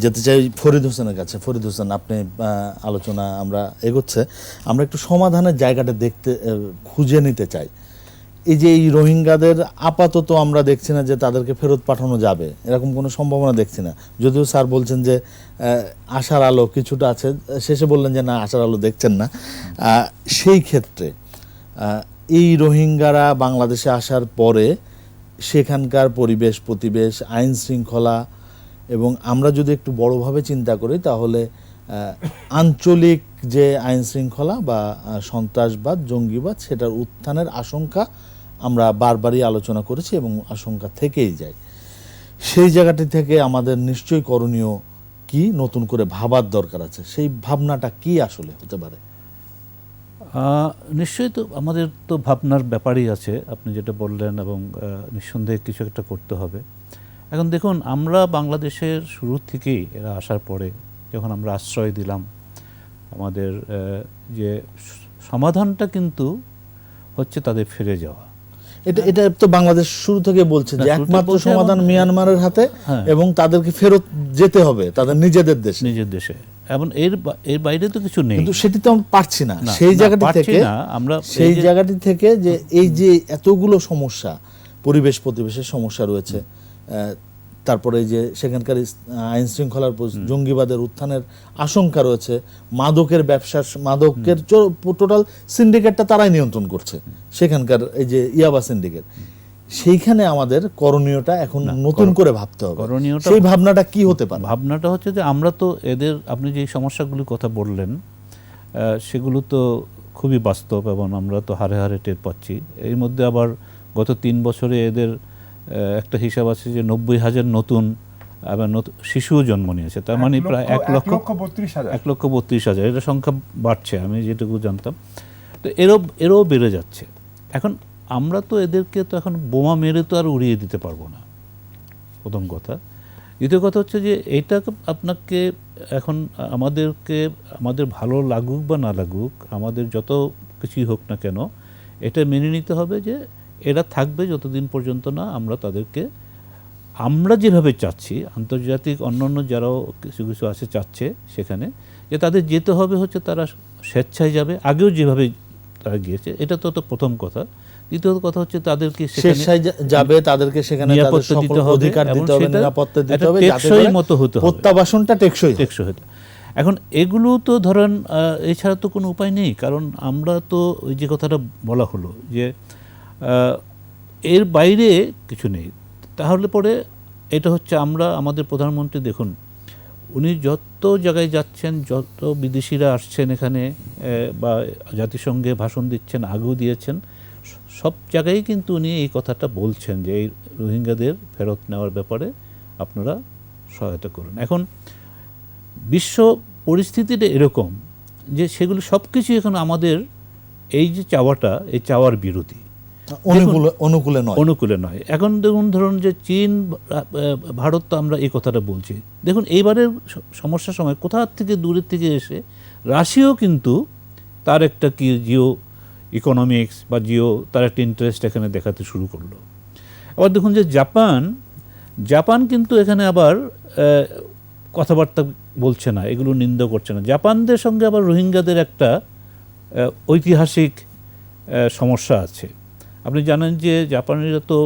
যেতে চাই ফরিদ হোসেনের কাছে। ফরিদ হোসেন, আপনি আলোচনা আমরা এগোচ্ছে, আমরা একটু সমাধানের জায়গাটা খুঁজে নিতে চাই। এই যে এই রোহিঙ্গাদের আপাতত আমরা দেখছি না যে তাদেরকে ফেরত পাঠানো যাবে, এরকম কোনো সম্ভাবনা দেখছি না, যদিও স্যার বলছেন যে আশার আলো কিছুটা আছে, শেষে বললেন যে না আশার আলো দেখছেন না। সেই ক্ষেত্রে এই রোহিঙ্গারা বাংলাদেশে আসার পরে সেখানকার পরিবেশ প্রতিবেশ, আইন শৃঙ্খলা, এবং আমরা যদি একটু বড়ভাবে চিন্তা করি তাহলে আঞ্চলিক যে আইন শৃঙ্খলা বা সন্ত্রাসবাদ, জঙ্গিবাদ, সেটার উত্থানের আশঙ্কা আমরা বারবারই আলোচনা করেছি এবং আশঙ্কা থেকেই যায়। সেই জায়গাটি থেকে আমাদের নিশ্চয়ই করণীয় কি, নতুন করে ভাবার দরকার আছে। সেই ভাবনাটা কি আসলে হতে পারে? নিশ্চয়ই তো আমাদের তো ভাবনার ব্যাপারই আছে, আপনি যেটা বললেন, এবং নিঃসন্দেহে কিছু একটা করতে হবে। এখন দেখুন, আমরা বাংলাদেশের শুরু থেকেই এরা আসার পরে যখন আমরা আশ্রয় দিলাম, আমাদের যে সমাধানটা কিন্তু হচ্ছে তাদের ফিরে যাওয়া। এটা তো বাংলাদেশ শুরু থেকে বলছে যে একমাত্র সমাধান মিয়ানমারের হাতে, এবং তাদেরকে ফেরত যেতে হবে তাদের নিজেদের দেশে। এবং এর বাইরে তো কিছু নেই, কিন্তু সেটি তো আমরা পারছি না। সেই জায়গাটি থেকে যে এই যে এতগুলো সমস্যা, পরিবেশ প্রতিবেশের সমস্যা রয়েছে, তারপরে যে সেখানকার আইন শৃঙ্খলার, জঙ্গিবাদের উত্থানের আশঙ্কা রয়েছে, মাদকের ব্যবসা, মাদকের টোটাল সিন্ডিকেটটা তারাই নিয়ন্ত্রণ করছে, সেখানকার এই যে ইয়াবা সিন্ডিকেট। সেইখানে আমাদের করণীয়টা এখন নতুন করে ভাবতে হবে। সেই ভাবনাটা কি হতে পারে? ভাবনাটা হচ্ছে যে আমরা তো এদের, আপনি যে সমস্যাগুলির কথা বললেন সেগুলো তো খুবই বাস্তব, এবং আমরা তো হারে হারে টের পাচ্ছি। এর মধ্যে আবার গত 3 বছরে এদের একটা হিসাব আছে যে 90,000 নতুন আবার শিশুও জন্ম নিয়েছে। তার মানে প্রায় 1,32,000 এটা সংখ্যা বাড়ছে, আমি যেটুকু জানতাম। তো এরও বেড়ে যাচ্ছে। এখন আমরা তো এদেরকে তো এখন বোমা মেরে তো আর উড়িয়ে দিতে পারবো না, প্রথম কথা। দ্বিতীয় কথা হচ্ছে যে এইটা আপনাকে এখন আমাদের ভালো লাগুক বা না লাগুক, আমাদের যত কিছুই হোক না কেন, এটা মেনে নিতে হবে যে এরা থাকবে যতদিন পর্যন্ত না আমরা তাদেরকে আমরা যেভাবে চাচ্ছি, আন্তর্জাতিক অন্যান্য যারাও কিছু কিছু আছে চাচ্ছে সেখানে, যে তাদের যেতে হবে হচ্ছে তারা স্বেচ্ছায় যাবে, আগেও যেভাবে তারা গিয়েছে, এটা তো প্রথম কথা। দ্বিতীয় কথা হচ্ছে তাদেরকে স্বেচ্ছায় যাবে, তাদেরকে সেখানে তাদের নিরাপত্তা সকল দিতে হবে, অধিকার এবং দিতে হবে, সেটা নিরাপত্তা দিতে একটা হবে, যাতে টেকসই করে মতো হতে হবে, প্রত্যাবাসনটা টেকসই হয়। টেকসই হতে। এখন এগুলো তো ধরেন এছাড়া তো কোনো উপায় নেই, কারণ আমরা তো ওই যে কথাটা বলা হলো যে এর বাইরে কিছু নেই। তাহলে পরে এটা হচ্ছে আমাদের প্রধানমন্ত্রী দেখুন, উনি যত জায়গায় যাচ্ছেন, যত বিদেশিরা আসছেন এখানে বা জাতিসংঘে ভাষণ দিচ্ছেন, আগেও দিয়েছেন, সব জায়গায় কিন্তু উনি এই কথাটা বলছেন যে এই রোহিঙ্গাদের ফেরত নেওয়ার ব্যাপারে আপনারা সহায়তা করুন। এখন বিশ্ব পরিস্থিতিটা এরকম যে সেগুলো সব কিছু এখন আমাদের এই যে চাওয়াটা, এই চাওয়ার বিরোধী, অনুকূলে নয়। এখন ধরুন যে চীন, ভারত, তো আমরা এই কথাটা বলছি। দেখুন এইবারের সমস্যার সময় কোথা থেকে দূরের থেকে এসে রাশিয়াও কিন্তু তার একটা জিও ইকোনমিক্স বা তার একটা ইন্টারেস্ট এখানে দেখাতে শুরু করলো। আবার দেখুন যে জাপান কিন্তু এখানে আবার কথাবার্তা বলছে না, এগুলো নিন্দা করছে না। জাপানদের সঙ্গে আবার রোহিঙ্গাদের একটা ঐতিহাসিক সমস্যা আছে। আপনি জানেন যে জাপানিরা তো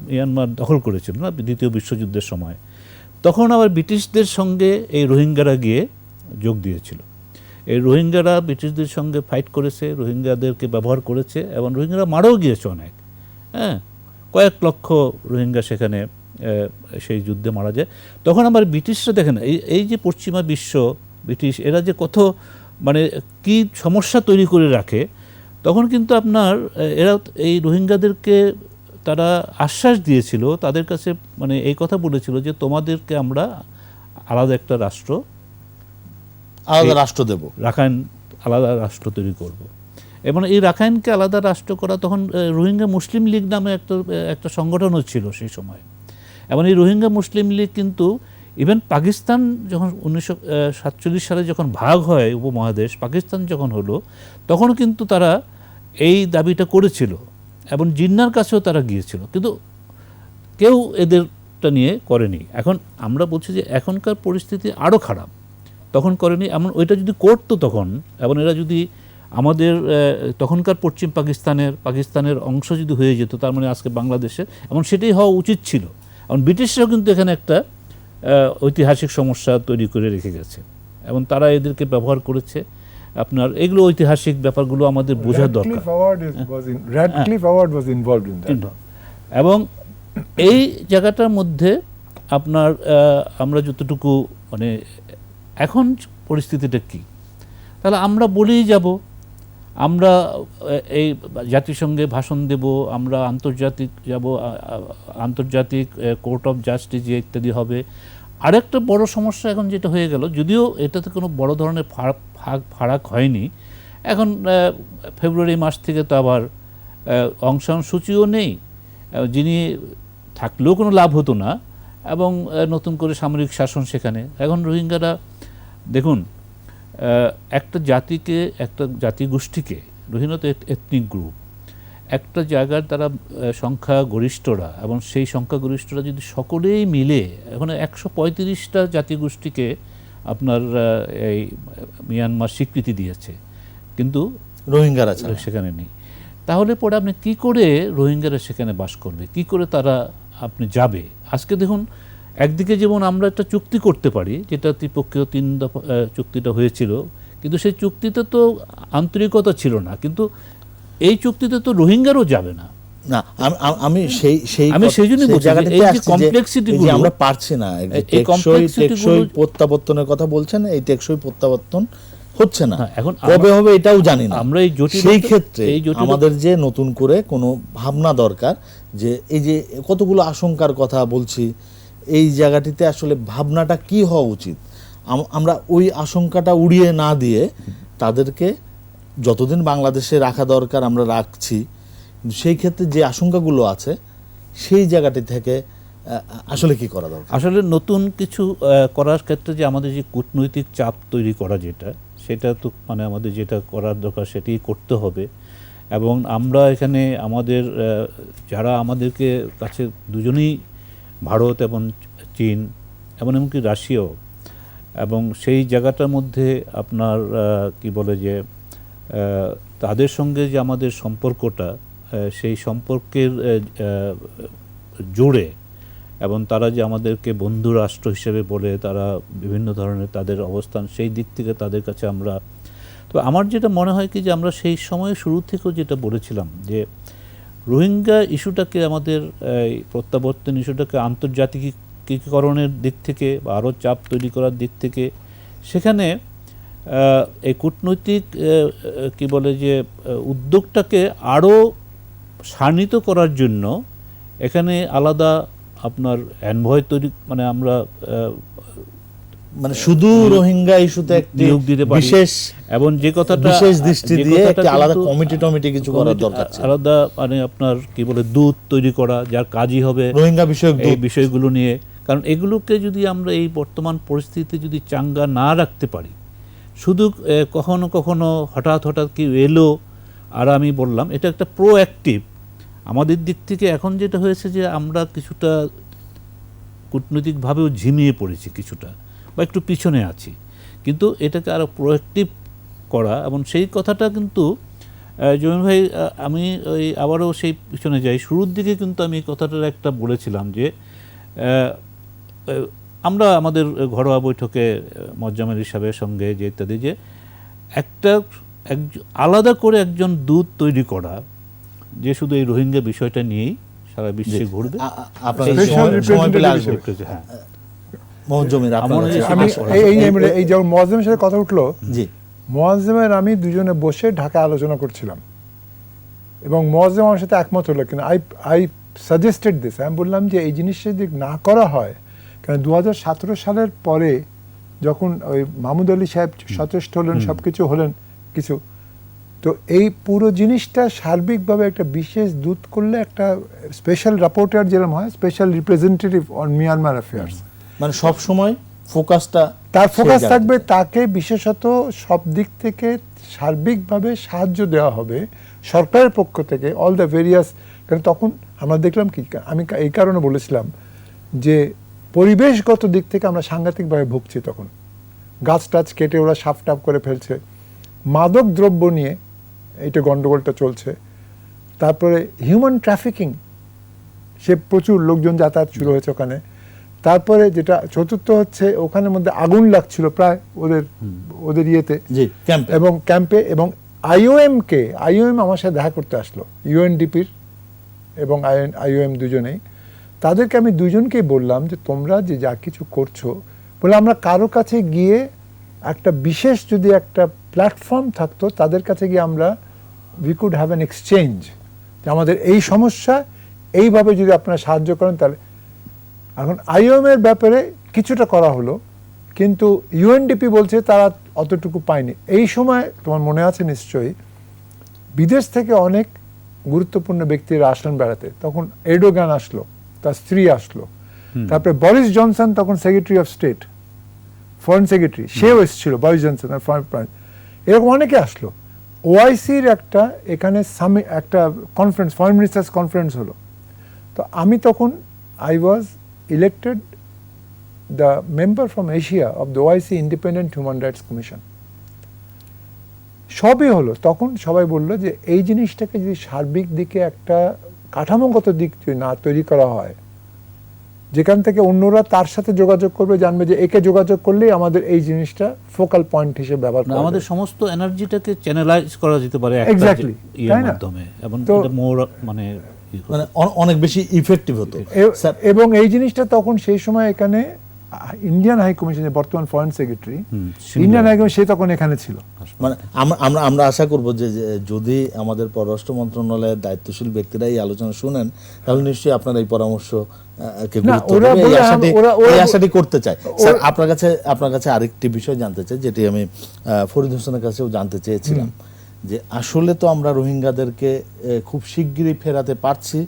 মিয়ানমার দখল করেছিল না দ্বিতীয় বিশ্বযুদ্ধের সময়, তখন আবার ব্রিটিশদের সঙ্গে এই রোহিঙ্গারা গিয়ে যোগ দিয়েছিল। এই রোহিঙ্গারা ব্রিটিশদের সঙ্গে ফাইট করেছে, রোহিঙ্গাদেরকে ব্যবহার করেছে, এবং রোহিঙ্গারা মারাও গিয়েছে অনেক, কয়েক লক্ষ রোহিঙ্গা সেখানে সেই যুদ্ধে মারা যায়। তখন আবার ব্রিটিশরা দেখেন এই যে পশ্চিমা বিশ্ব, ব্রিটিশ, এরা যে কত মানে কি সমস্যা তৈরি করে রাখে, তখন কিন্তু আপনার এরা এই রোহিঙ্গাদেরকে তারা আশ্বাস দিয়েছিল, তাদের কাছে মানে এই কথা বলেছিল যে তোমাদেরকে আমরা আলাদা একটা রাষ্ট্র দেব, রাখাইন আলাদা রাষ্ট্র তৈরি করব। এবং এই রাখাইনকে আলাদা রাষ্ট্র করা, তখন রোহিঙ্গা মুসলিম লীগ নামে একটা সংগঠনও ছিল সেই সময়। এবং এই রোহিঙ্গা মুসলিম লীগ কিন্তু ইভেন পাকিস্তান যখন 1947 সালে যখন ভাগ হয় উপমহাদেশ, পাকিস্তান যখন হলো, তখন কিন্তু তারা এই দাবিটা করেছিল এবং জিন্নার কাছেও তারা গিয়েছিল, কিন্তু কেউ এদেরটা নিয়ে করেনি। এখন আমরা বলছি যে এখনকার পরিস্থিতি আরও খারাপ, তখন করেনি। এমন ওইটা যদি করতো তখন, এবং এরা যদি আমাদের তখনকার পশ্চিম পাকিস্তানের অংশ যদি হয়ে যেত, তার মানে আজকে বাংলাদেশে, এবং সেটাই হওয়া উচিত ছিল। এবং ব্রিটিশরাও কিন্তু এখানে একটা ঐতিহাসিক সমস্যা তৈরি করে রেখে গেছে, এবং তারা এদেরকে ব্যবহার করেছে। আপনার এগুলো ঐতিহাসিক ব্যাপারগুলো আমাদের বোঝার দরকার। এবং এই জায়গাটার মধ্যে আপনার আমরা যতটুকু মানে এখন পরিস্থিতিটা কি, তাহলে আমরা বলেই যাব, আমরা এই জাতিসংঘে ভাষণ দেব, আমরা আন্তর্জাতিক কোর্ট অফ জাস্টিস ইত্যাদি হবে। আরেকটা বড় সমস্যা এখন যেটা হয়ে গেল, যদিও এটাতে কোনো বড় ধরনের ফারাক হয়নি, এখন ফেব্রুয়ারি মাস থেকে তো আবার অং সান সুচিও নেই, যিনি থাকলেও কোনো লাভ হতো না, এবং নতুন করে সামরিক শাসন সেখানে। এখন রোহিঙ্গারা দেখুন, একটা জাতিগোষ্ঠীকে, রোহিঙ্গা তো এথনিক গ্রুপ, একটা জায়গার তারা সংখ্যাগরিষ্ঠরা, এবং সেই সংখ্যাগরিষ্ঠরা যদি সকলেই মিলে, এখন 135টা জাতিগোষ্ঠীকে আপনার এই মিয়ানমার স্বীকৃতি দিয়েছে, কিন্তু রোহিঙ্গারা সেখানে নেই। তাহলে পরে আপনি কি করে রোহিঙ্গারা সেখানে বাস করবে, কি করে তারা আপনি যাবে? আজকে দেখুন, একদিকে যেমন আমরা একটা চুক্তি করতে পারি, যেটা ত্রিপক্ষীয় 3 দফা চুক্তিটা হয়েছিল, কিন্তু সেই চুক্তিতে তো আন্তরিকতা ছিল না, কিন্তু এই চুক্তিতে তো রোহিঙ্গারও যাবে না। আমি সেই জন্য আমরা পারছি না, টেকসই প্রত্যাবর্তনের কথা বলছেন, এই টেকসই প্রত্যাবর্তন হচ্ছে না, এখন কবে হবে এটাও জানি না আমরা। সেই ক্ষেত্রে আমাদের যে নতুন করে কোনো ভাবনা দরকার, যে এই যে কতগুলো আশঙ্কার কথা বলছি, এই জায়গাটিতে আসলে ভাবনাটা কি হওয়া উচিত, আমরা ওই আশঙ্কাটা উড়িয়ে না দিয়ে তাদেরকে যতদিন বাংলাদেশে রাখা দরকার আমরা রাখছি, কিন্তু সেই ক্ষেত্রে যে আশঙ্কাগুলো আছে সেই জায়গাটি থেকে আসলে কি করা দরকার? আসলে নতুন কিছু করার ক্ষেত্রে যে আমাদের যে কূটনৈতিক চাপ তৈরি করা সেটা তো মানে আমাদের যেটা করার দরকার সেটাই করতে হবে। এবং আমরা এখানে আমাদের যারা আমাদেরকে কাছে দুজনেই ভারত এবং চীন এবং এমনকি রাশিয়াও, এবং সেই জায়গাটার মধ্যে আপনার কি বলে যে তাদের সঙ্গে যে আমাদের সম্পর্কটা, সেই সম্পর্কের জোরে, এবং তারা যে আমাদেরকে বন্ধু রাষ্ট্র হিসেবে বলে, তারা বিভিন্ন ধরনের তাদের অবস্থান, সেই দিক থেকে তাদের কাছে আমরা, তো আমার যেটা মনে হয় কি যে আমরা সেই সময় শুরু থেকেও যেটা বলেছিলাম যে রোহিঙ্গা ইস্যুটাকে আমাদের প্রত্যাবর্তন ইস্যুটাকে আন্তর্জাতিকীকরণের দিক থেকে বা আরও চাপ তৈরি করার দিক থেকে সেখানে এই কূটনৈতিক কি বলে যে উদ্যোগটাকে আরও সান্বিত করার জন্য এখানে আলাদা আপনার এনভয় তৈরি, মানে আমরা মানে শুধু রোহিঙ্গা ইস্যুতে একটি নিয়োগ দিতে পারি, বিশেষ এবং যে কথাটা বিশেষ দৃষ্টি যে দিয়ে কথাটা একটা আলাদা কিন্তু কমিটি কিছু করার দরকার ছিল। আলাদা মানে আপনার কি বলে দূত তৈরি করা, যার কাজই হবে রোহিঙ্গা বিষয়ক এই বিষয়গুলো নিয়ে। কারণ এগুলোকে যদি আমরা এই বর্তমান পরিস্থিতিতে যদি চাঙ্গা না রাখতে পারি, শুধু কখনো কখনো হঠাৎ কি এলো আর আমি বললাম, এটা একটা প্রোঅ্যাক্টিভ আমাদের দিক থেকে এখন যেটা হয়েছে যে আমরা কিছুটা কূটনৈতিকভাবেও ঝিমিয়ে পড়েছি কিছুটা, বা একটু পিছনে আছি। কিন্তু এটাকে আরও প্রোঅ্যাক্টিভ করা, এবং সেই কথাটা কিন্তু জমির ভাই আমি ওই আবারও সেই পিছনে যাই, শুরুর দিকে কিন্তু আমি এই কথাটার একটা বলেছিলাম যে আমরা আমাদের ঘরোয়া বৈঠকে মোয়াজ্জেম আলী সাহেবের সঙ্গে যে ইত্যাদি, যে একটা আলাদা করে একজন দূত তৈরি করা যে শুধু এই রোহিঙ্গা বিষয়টা নিয়েই সারা বিশ্বে ঘুরবে। হ্যাঁ, এই যখন মোয়াজ্জেমের সাথে কথা উঠলো, মোয়াজ্জেমের আমি দুজনে বসে ঢাকায় আলোচনা করছিলাম এবং মোয়াজ্জেম আমার সাথে একমত হলো। কিন্তু আই সাজেস্টেড দিস, আমি বললাম যে এই জিনিসটা যদি না করা হয়, কারণ 2017 সালের পরে যখন ওই মাহমুদ আলী সাহেব সচেষ্ট হলেন, সব কিছু হলেন কিছু, তো এই পুরো জিনিসটা সার্বিকভাবে একটা বিশেষ দূত করলে, একটা স্পেশাল রাপোর্টার যেরকম হয়, special representative on Myanmar affairs, মানে সব সময় ফোকাসটা তার ফোকাস থাকবে, তাকে বিশেষত সব দিক থেকে সার্বিকভাবে সাহায্য দেওয়া হবে সরকারের পক্ষ থেকে, অল দ্য ভেরিয়াস। কারণ তখন আমরা দেখলাম কি, আমি এই কারণে বলেছিলাম যে পরিবেশগত দিক থেকে আমরা সাংঘাতিকভাবে ভুগছি। তখন গাছ টাছ কেটে ওরা সাফ টাফ করে ফেলছে, মাদক দ্রব্য নিয়ে এইটা গন্ডগোলটা চলছে, তারপরে হিউম্যান ট্রাফিকিং, সে প্রচুর লোকজন যাতায়াত শুরু হয়েছে ওখানে। তারপরে যেটা চতুর্থ হচ্ছে, ওখানের মধ্যে আগুন লাগছিল প্রায় ওদের ইয়েতে এবং ক্যাম্পে, এবং আইওএম আমার সাথে দেখা করতে আসলো, ইউএনডিপির এবং আইওএম দুজনেই। তাদেরকে আমি দুজনকেই বললাম যে তোমরা যে যা কিছু করছো, বলে আমরা কারো কাছে গিয়ে একটা বিশেষ যদি একটা প্ল্যাটফর্ম থাকতো, তাদের কাছে গিয়ে আমরা we could have an exchange, যে আমাদের এই সমস্যা, এইভাবে যদি আপনারা সাহায্য করেন তাহলে। এখন আইওএম এর ব্যাপারে কিছুটা করা হলো, কিন্তু ইউএনডিপি বলছে তারা অতটুকু পায়নি। এই সময় তোমার মনে আছে নিশ্চয়ই, বিদেশ থেকে অনেক গুরুত্বপূর্ণ ব্যক্তিরা আসলেন বেড়াতে। তখন এরডোগান আসলো, তার স্ত্রী আসলো, তারপরে বরিস জনসন তখন secretary of state, foreign secretary, সেও এসেছিল, বরিস জনসন, এরকম অনেকে আসলো। ওআইসির একটা এখানে একটা কনফারেন্স, ফরেন মিনিস্টার্স কনফারেন্স হলো। তো আমি তখন I was elected the member from Asia of the OIC Independent Human Rights Commission. সবই হলো। তখন সবাই বললো যে এই জিনিসটাকে যদি সার্বিক দিকে একটা কাঠামোগত দিক যদি না তৈরি করা হয়, যেখান থেকে অন্যরা তার সাথে যোগাযোগ করবে, জানবে যে একে যোগাযোগ করলেই আমাদের এই জিনিসটা ফোকাল পয়েন্ট হিসেবে ব্যবহার করা, আমাদের সমস্ত এনার্জিটাকে চ্যানেলাইজ করা যেতে পারে এক্স্যাক্টলি এর মাধ্যমে, এবং এটা মোর মানে অনেক বেশি ইফেক্টিভ হতো। এবং এই জিনিসটা তখন সেই সময় এখানে ইন্ডিয়ান হাই কমিশনের বর্তমান foreign secretary, Indian high commission, সে তখন এখানে ছিল। মানে আমরা আশা করব যে যদি আমাদের পররাষ্ট্র মন্ত্রণালয়ের দায়িত্বশীল ব্যক্তিরা এই আলোচনা শুনেন, তাহলে নিশ্চয়ই আপনার এই পরামর্শ এই আশাটি করতে চাই। স্যার, আপনার কাছে আরেকটি বিষয় জানতে চাই, যেটি আমি ফরিদ হোসেনের কাছেও জানতে চেয়েছিলাম, যে আসলে তো আমরা রোহিঙ্গাদেরকে খুব শিগগিরই ফেরাতে পারছি,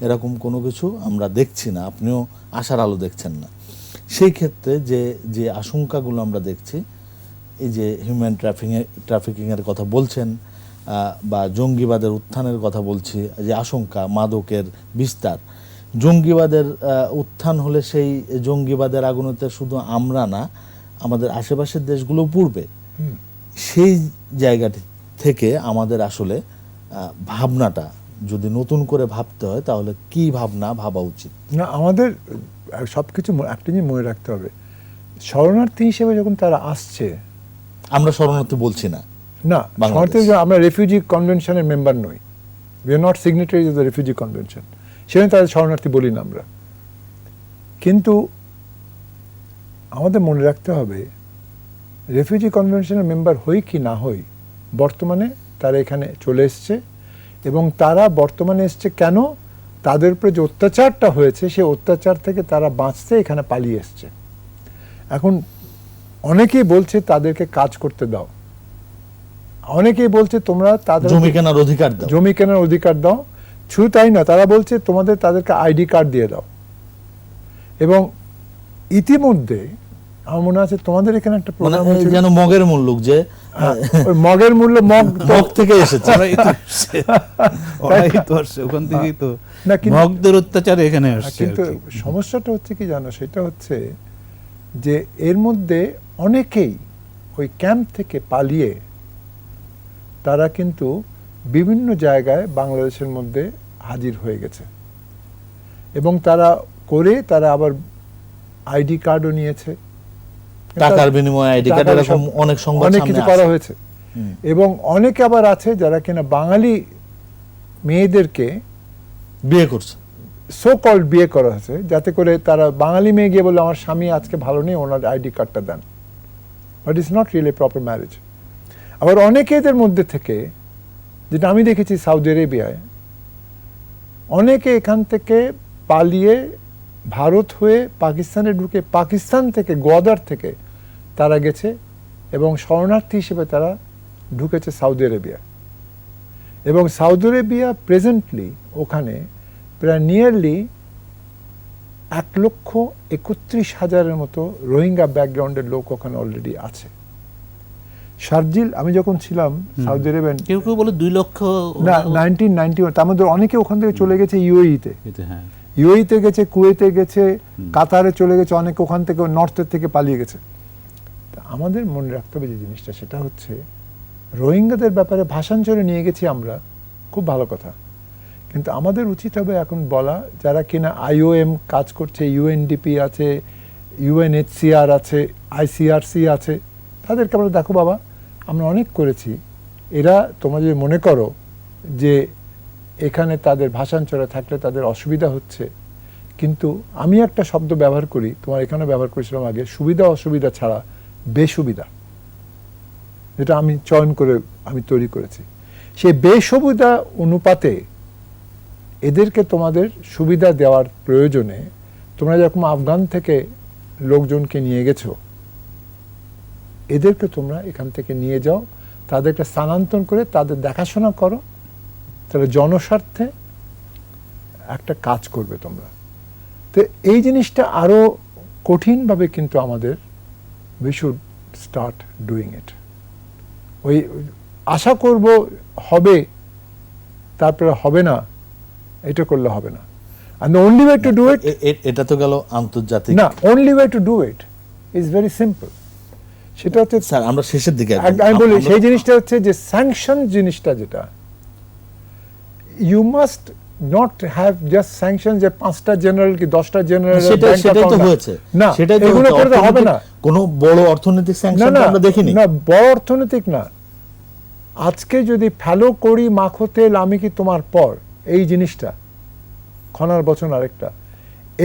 এরকম কোনো কিছু আমরা দেখছি না, আপনিও আশার আলো দেখছেন না। সেই ক্ষেত্রে যে যে আশঙ্কাগুলো আমরা দেখছি, এই যে হিউম্যান ট্রাফিকিংয়ের কথা বলছেন বা জঙ্গিবাদের উত্থানের কথা বলছি, যে আশঙ্কা মাদকের বিস্তার, জঙ্গিবাদের উত্থান হলে সেই জঙ্গিবাদের আগুনেতে শুধু আমরা না, আমাদের আশেপাশের দেশগুলো পূর্বে। সেই জায়গাটি থেকে আমাদের আসলে ভাবনাটা যদি নতুন করে ভাবতে হয়, তাহলে কি ভাবনা ভাবা উচিত? না, আমাদের সব কিছু একটা জিনিস মনে রাখতে হবে, শরণার্থী হিসেবে যখন তারা আসছে, আমরা শরণার্থী বলছি না, না বাংলাদেশ। শরণার্থী আমরা রেফিউজি কনভেনশনের মেম্বার নই, we are not signatories of the refugee convention, সেখানে তাদের শরণার্থী বলি না আমরা। কিন্তু আমাদের মনে রাখতে হবে, রেফিউজি কনভেনশনের মেম্বার হই কি না হই, বর্তমানে তারা এখানে চলে এসছে, এবং তারা বর্তমানে এসছে কেন? তাদের উপরে যে অত্যাচারটা হয়েছে, সেই অত্যাচার থেকে তারা বাঁচতে এখানে পালিয়ে এসছে। এখন অনেকেই বলছে তাদেরকে কাজ করতে দাও, অনেকেই বলছে তোমরা তাদের জমি কেনার অধিকার দাও, জমি কেনার অধিকার দাও। শুধু তাই না, তারা বলছে তাদেরকে আইডি কার্ড দিয়ে দাও। এবং ইতিমধ্যে আমার মনে আছে তোমাদের এখানে একটা প্রোগ্রাম হয়েছিল, যেন মগের মূল্য, যে ওই মগের মূল্য মগ থেকে এসেছে। ওখান থেকেই তো না, কিন্তু মগদের অত্যাচার এখানে আসছে। কিন্তু সমস্যাটা হচ্ছে কি জানো, সেটা হচ্ছে যে এর মধ্যে অনেকেই ওই ক্যাম্প থেকে পালিয়ে তারা কিন্তু বিভিন্ন জায়গায় বাংলাদেশের মধ্যে হাজির হয়ে গেছে, এবং তারা আবার আইডি কার্ডও নিয়েছে, টাকার বিনিময়ে আইডি কার্ড, এরকম অনেক সংবাদ অনেক সামনে কিছু আসে। করা হয়েছে। এবং অনেকে আবার আছে যারা কিনা বাঙালি মেয়েদেরকে বিয়ে করছে, সো কল্ড বিয়ে করা হয়েছে, যাতে করে তারা বাঙালি মেয়ে গিয়ে বলে আমার স্বামী আজকে ভালো নেই, ওনার আইডি কার্ডটা দেন, but it's not really proper marriage. আবার অনেকে এদের মধ্যে থেকে, যেটা আমি দেখেছি সৌদি আরেবিয়ায়, অনেকে এখান থেকে পালিয়ে ভারত হয়ে পাকিস্তানে ঢুকে, পাকিস্তান থেকে গোয়াদার থেকে তারা গেছে এবং শরণার্থী হিসেবে তারা ঢুকেছে সৌদি আরেবিয়া। এবং সৌদি আরেবিয়া প্রেজেন্টলি ওখানে প্রায় নিয়ারলি 1,31,000-এর মতো রোহিঙ্গা ব্যাকগ্রাউন্ডের লোক ওখানে অলরেডি আছে। শারজিল, আমি যখন ছিলাম সৌদি আরবিয়া, কেউ কেউ বলে 2 লক্ষ, না 1991, তার মধ্যে অনেকে ওখান থেকে চলে গেছে ইউএইতে, হ্যাঁ, ইউএইতে গেছে, কুয়েতে গেছে, কাতারে চলে গেছে, অনেকে ওখান থেকে নর্থের থেকে পালিয়ে গেছে। আমাদের মনে রাখতে হবে যে জিনিসটা, সেটা হচ্ছে রোহিঙ্গাদের ব্যাপারে ভাষাঞ্চলে নিয়ে গেছি আমরা, খুব ভালো কথা, কিন্তু আমাদের উচিত হবে এখন বলা, যারা কিনা IOM কাজ করছে, UNDP আছে, UNHCR আছে, ICRC আছে, তাদেরকে আমরা দেখো বাবা, আমরা অনেক করেছি, এরা তোমরা যদি মনে করো যে এখানে তাদের ভাষাঞ্চলে থাকলে তাদের অসুবিধা হচ্ছে, কিন্তু আমি একটা শব্দ ব্যবহার করি, তোমার এখানে ব্যবহার করেছিলাম আগে, সুবিধা অসুবিধা ছাড়া বেসুবিধা, যেটা আমি চয়ন করে আমি তৈরি করেছি। সেই বেসুবিধা অনুপাতে এদেরকে তোমাদের সুবিধা দেওয়ার প্রয়োজনে তোমরা যেরকম আফগান থেকে লোকজনকে নিয়ে গেছো, এদেরকে তোমরা এখান থেকে নিয়ে যাও, তাদেরকে স্থানান্তর করে তাদের দেখাশোনা করো, তাহলে জনস্বার্থে একটা কাজ করবে তোমরা। তো এই জিনিসটা আরো কঠিনভাবে কিন্তু আমাদের we should start doing it. ওই আশা করব হবে, তারপরে হবে না, এটা করলে হবে না। And the only way to do it, এটা তো গেল আন্তর্জাতিক, না, only way to do it is very simple. সেটা হচ্ছে, স্যার আমরা শেষের দিকে আমি বলি সেই জিনিসটা হচ্ছে যে স্যাংশন জিনিসটা, যেটা you must not have just sanctions যে 5টা জেনারেল কি 10টা জেনারেল, সেটাই তো হয়েছে, না, এগুলো করে তো হবে না। কোনো বড় অর্থনৈতিক স্যাংশন আমরা দেখিনি, না বড় অর্থনৈতিক না। আজকে যদি ফেলো করি মাখো তেল আমি কি তোমার পর, এই জিনিসটা খনার বচন আরেকটা,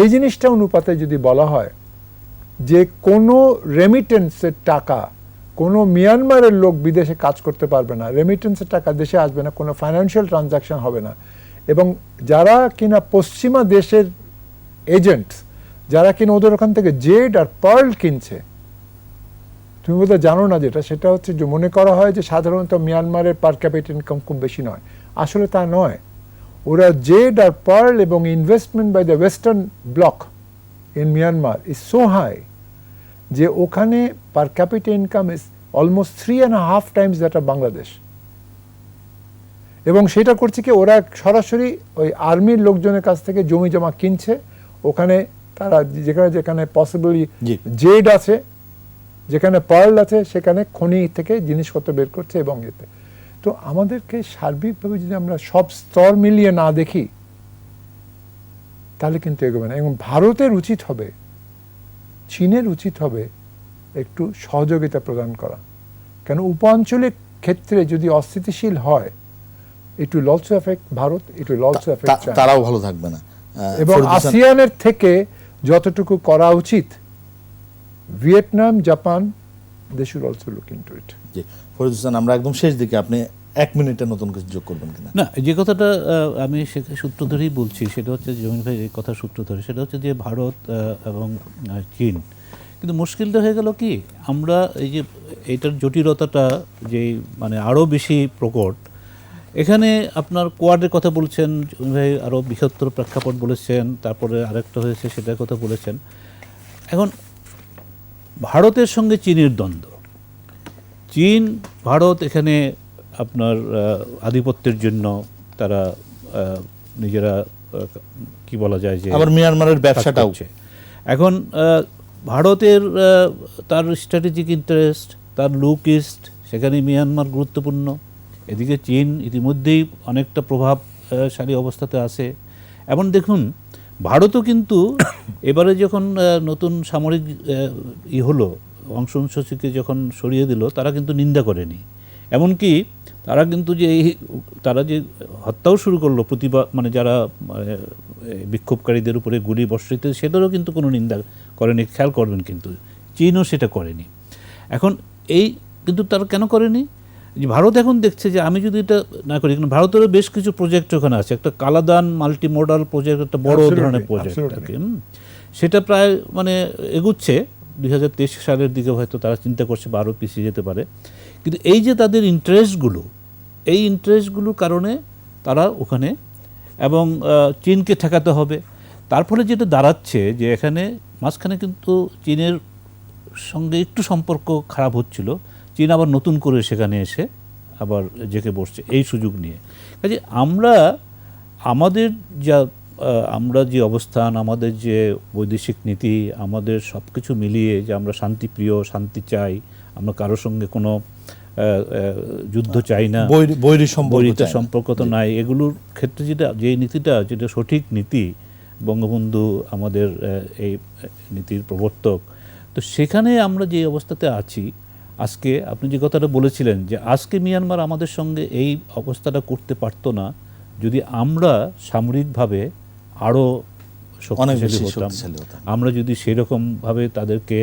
এই জিনিসটা অনুপাতে যদি বলা হয় যে কোনো রেমিটেন্সের টাকা, কোনো মিয়ানমারের লোক বিদেশে কাজ করতে পারবে না, রেমিটেন্সের টাকা দেশে আসবে না, কোনো ফাইন্যান্সিয়াল ট্রানজাকশন হবে না, এবং যারা কিনা পশ্চিমা দেশের এজেন্টস, যারা কিনা ওদের ওখান থেকে জেড আর পার্ল কিনছে, তুমি বোধহয় জানো না যেটা, সেটা হচ্ছে যে মনে করা হয় যে সাধারণত মিয়ানমারের পার ক্যাপিটা ইনকাম খুব বেশি নয়, আসলে তা নয়। ওরা জেড আর পার্ল এবং investment by the western bloc in Myanmar is so high যে ওখানে per capita income is almost 3.5 times that of Bangladesh. এবং সেটা করছে কি, ওরা সরাসরি ওই আর্মির লোকজনের কাছ থেকে জমি জমা কিনছে, ওখানে তারা যেখানে যেখানে পসিবলি জি। জেড আছে, যেখানে পার্ল আছে, সেখানে খনি থেকে জিনিসপত্র বের করছে এবং এতে। তো আমাদেরকে সার্বিকভাবে যদি আমরা সব স্তর মিলিয়ে না দেখি তাহলে কিন্তু এগোবে না। এবং ভারতের উচিত হবে, চীনের উচিত হবে একটু সহযোগিতা প্রদান করা, কেন উপাঞ্চলিক ক্ষেত্রে যদি অস্থিতিশীল হয়, it will also effect Bharat, it will also effect China. তারাও ভালো থাকবে না। এবং আসিয়ানের থেকে যতটুকু করা উচিত, Vietnam, Japan, they should also look into it. জি ফরিদ হোসেন, আমরা একদম শেষ দিকে, আপনি 1 মিনিটে নতুন কিছু যোগ করবেন কিনা? না, যে কথাটা আমি সূত্র ধরেই বলছি, সেটা হচ্ছে জমিন ভাই এই কথা সূত্র ধরে, সেটা হচ্ছে যে ভারত এবং চীন, কিন্তু মুশকিলটা হয়ে গেল কি, আমরা এই যে এইটার জটিলতাটা যে মানে আরও বেশি প্রকট। এখানে আপনার কোয়াডের কথা বলছেন জমিন ভাই, আরও বৃহত্তর প্রেক্ষাপট বলেছেন, তারপরে আরেকটা হয়েছে সেটার কথা বলেছেন। এখন ভারতের সঙ্গে চীনের দ্বন্দ্ব, চীন ভারত এখানে আপনার আধিপত্যের জন্য তারা নিজেরা কি বলা যায় যে আবার মিয়ানমারের ব্যবসাটাও। এখন ভারতের তার স্ট্র্যাটেজিক ইন্টারেস্ট, তার লুক ইস্ট, সেখানে মিয়ানমার গুরুত্বপূর্ণ। এদিকে চীন ইতিমধ্যেই অনেকটা প্রভাবশালী অবস্থাতে আছে। এবং দেখুন, ভারতও কিন্তু এবারে যখন নতুন সামরিক হলো, অং সান সু চিকে যখন সরিয়ে দিল, তারা কিন্তু নিন্দা করেনি। এমনকি তারা কিন্তু তারা যে হত্যাও শুরু করলো, প্রতিবাদ মানে যারা বিক্ষোভকারীদের উপরে গুলি বর্ষিত, সেটারও কিন্তু কোনো নিন্দা করেনি। খেয়াল করবেন, কিন্তু চীনও সেটা করেনি। এখন কিন্তু তারা কেন করেনি? যে ভারত এখন দেখছে যে আমি যদি এটা না করি, কিন্তু ভারতেরও বেশ কিছু প্রজেক্ট ওখানে আছে। একটা কালাদান মাল্টি মডাল প্রজেক্ট, একটা বড় ধরনের প্রজেক্ট আর কি, সেটা প্রায় মানে এগুচ্ছে 2023 সালের দিকে হয়তো তারা চিন্তা করছে বা আরও পিছিয়ে যেতে পারে। কিন্তু এই যে তাদের ইন্টারেস্টগুলো, এই ইন্টারেস্টগুলোর কারণে তারা ওখানে, এবং চীনকে ঠেকাতে হবে। তার ফলে যেটা দাঁড়াচ্ছে যে এখানে মাঝখানে কিন্তু চীনের সঙ্গে একটু সম্পর্ক খারাপ হচ্ছিল, চীন আবার নতুন করে সেখানে এসে আবার জেকে বসছে এই সুযোগ নিয়ে। কাজে আমরা যে অবস্থান, আমাদের যে বৈদেশিক নীতি, আমাদের সব কিছু মিলিয়ে যে আমরা শান্তিপ্রিয়, শান্তি চাই, আমরা কারোর সঙ্গে কোনো যুদ্ধ চাই না, বৈরিতা সম্পর্ক তো নাই, এগুলোর ক্ষেত্রে যে নীতিটা, যেটা সঠিক নীতি, বঙ্গবন্ধু আমাদের এই নীতির প্রবর্তক, তো সেখানে আমরা যে অবস্থাতে আছি আজকে, আপনি যে কথাটা বলেছিলেন যে আজকে মিয়ানমার আমাদের সঙ্গে এই অবস্থাটা করতে পারতো না যদি আমরা সামরিকভাবে আরও শক্তিশালী হতাম, আমরা যদি সেরকমভাবে তাদেরকে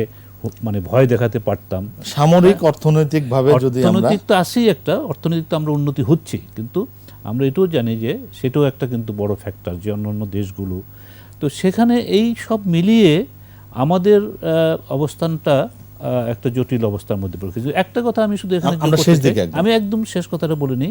মানে ভয় দেখাতে পারতাম। সামরিক অর্থনৈতিকভাবে যদি অর্থনৈতিক তো আছেই, একটা অর্থনৈতিক তো আমরা উন্নতি হচ্ছি, কিন্তু আমরা এটাও জানি যে সেটাও একটা কিন্তু বড় ফ্যাক্টর যে অন্যান্য দেশগুলো। তো সেখানে এই সব মিলিয়ে আমাদের অবস্থানটা একটা জটিল অবস্থার মধ্যে পড়ে। একটা কথা আমি শুধু এখানে আমি একদম শেষ কথাটা বলিনি,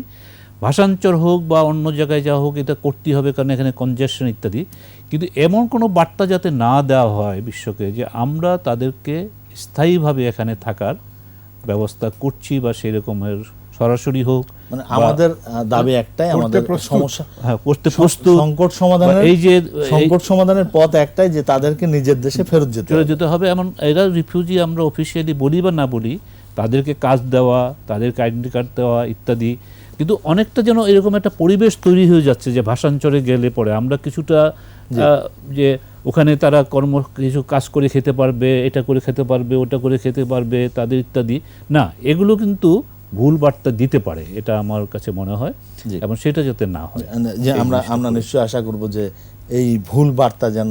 ভাষান্তর হোক বা অন্য জায়গায় যাওয়া হোক, এটা করতেই হবে, কারণ এখানে কনজেশন ইত্যাদি, কিন্তু এমন কোনো বার্তা যাতে না দেওয়া হয় বিশ্বকে যে আমরা তাদেরকে স্থায়ীভাবে এখানে থাকার ব্যবস্থা করছি বা সেই রকমের সরাসরি হোক, মানে আমাদের দাবি একটাই, আমাদের সমস্যা করতে প্রস্তুত, সংকট সমাধানের পথ একটাই, যে তাদেরকে নিজের দেশে ফেরত যেতে হবে। এমন এরা রিফিউজি আমরা অফিসিয়ালি বলি বা না বলি, তাদেরকে কাজ দেওয়া, তাদেরকে আইডেন্টি কার্ড দেওয়া ইত্যাদি, কিন্তু অনেকটা যেন এরকম একটা পরিবেশ তৈরি হয়ে যাচ্ছে যে ভাষান্তরে গেলে পরে আমরা কিছুটা যে ওখানে তারা কিছু কাজ করে খেতে পারবে, এটা করে খেতে পারবে, ওটা করে খেতে পারবে তাদের ইত্যাদি, না, এগুলো কিন্তু ভুল বার্তা দিতে পারে, এটা আমার কাছে মনে হয়, এবং সেটা যাতে না হয়। যে আমরা নিশ্চয়ই আশা করব যে এই ভুল বার্তা যেন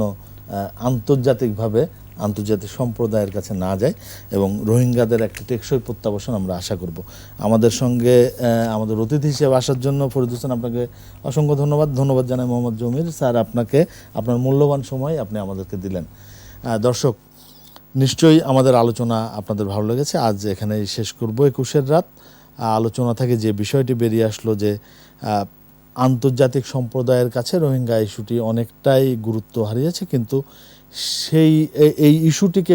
আন্তর্জাতিকভাবে আন্তর্জাতিক সম্প্রদায়ের কাছে না যায়, এবং রোহিঙ্গাদের একটা টেকসই প্রত্যাবাসন আমরা আশা করব। আমাদের সঙ্গে আমাদের অতিথি হিসেবে আসার জন্য ফরিদ হোসেন আপনাকে অসংখ্য ধন্যবাদ জানাই। মোহাম্মদ জমির স্যার, আপনাকে আপনার মূল্যবান সময় আপনি আমাদেরকে দিলেন। দর্শক, নিশ্চয়ই আমাদের আলোচনা আপনাদের ভালো লেগেছে। আজ এখানেই শেষ করব 21 রাত। আলোচনা থেকে যে বিষয়টি বেরিয়ে আসলো যে আন্তর্জাতিক সম্প্রদায়ের কাছে রোহিঙ্গা ইস্যুটি অনেকটাই গুরুত্ব হারিয়েছে, কিন্তু সেই এই ইস্যুটিকে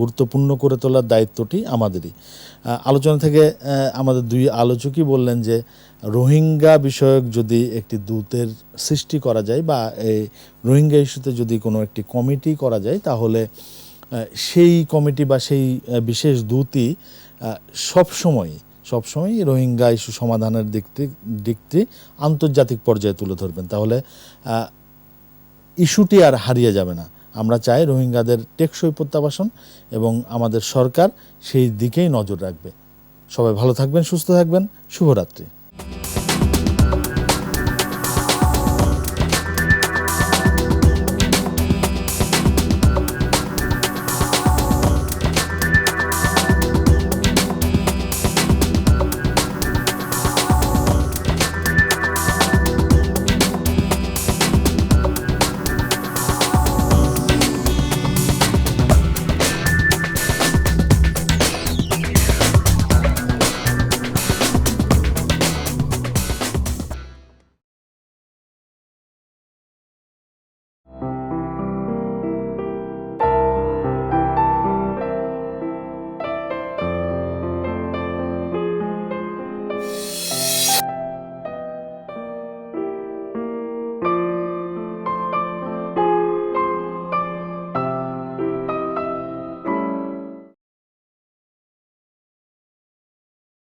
গুরুত্বপূর্ণ করে তোলার দায়িত্বটি আমাদেরই। আলোচনা থেকে আমাদের দুই আলোচকই বললেন যে রোহিঙ্গা বিষয়ক যদি একটি দূতের সৃষ্টি করা যায় বা এই রোহিঙ্গা ইস্যুতে যদি কোনো একটি কমিটি করা যায়, তাহলে সেই কমিটি বা সেই বিশেষ দূতই সবসময় রোহিঙ্গা ইস্যু সমাধানের দিকটি আন্তর্জাতিক পর্যায়ে তুলে ধরবেন। তাহলে ইস্যুটি আর হারিয়ে যাবে না। আমরা চাই রোহিঙ্গাদের টেকসই প্রত্যাবাসন এবং আমাদের সরকার সেই দিকেই নজর রাখবে। সবাই ভালো থাকবেন, সুস্থ থাকবেন। শুভরাত্রি।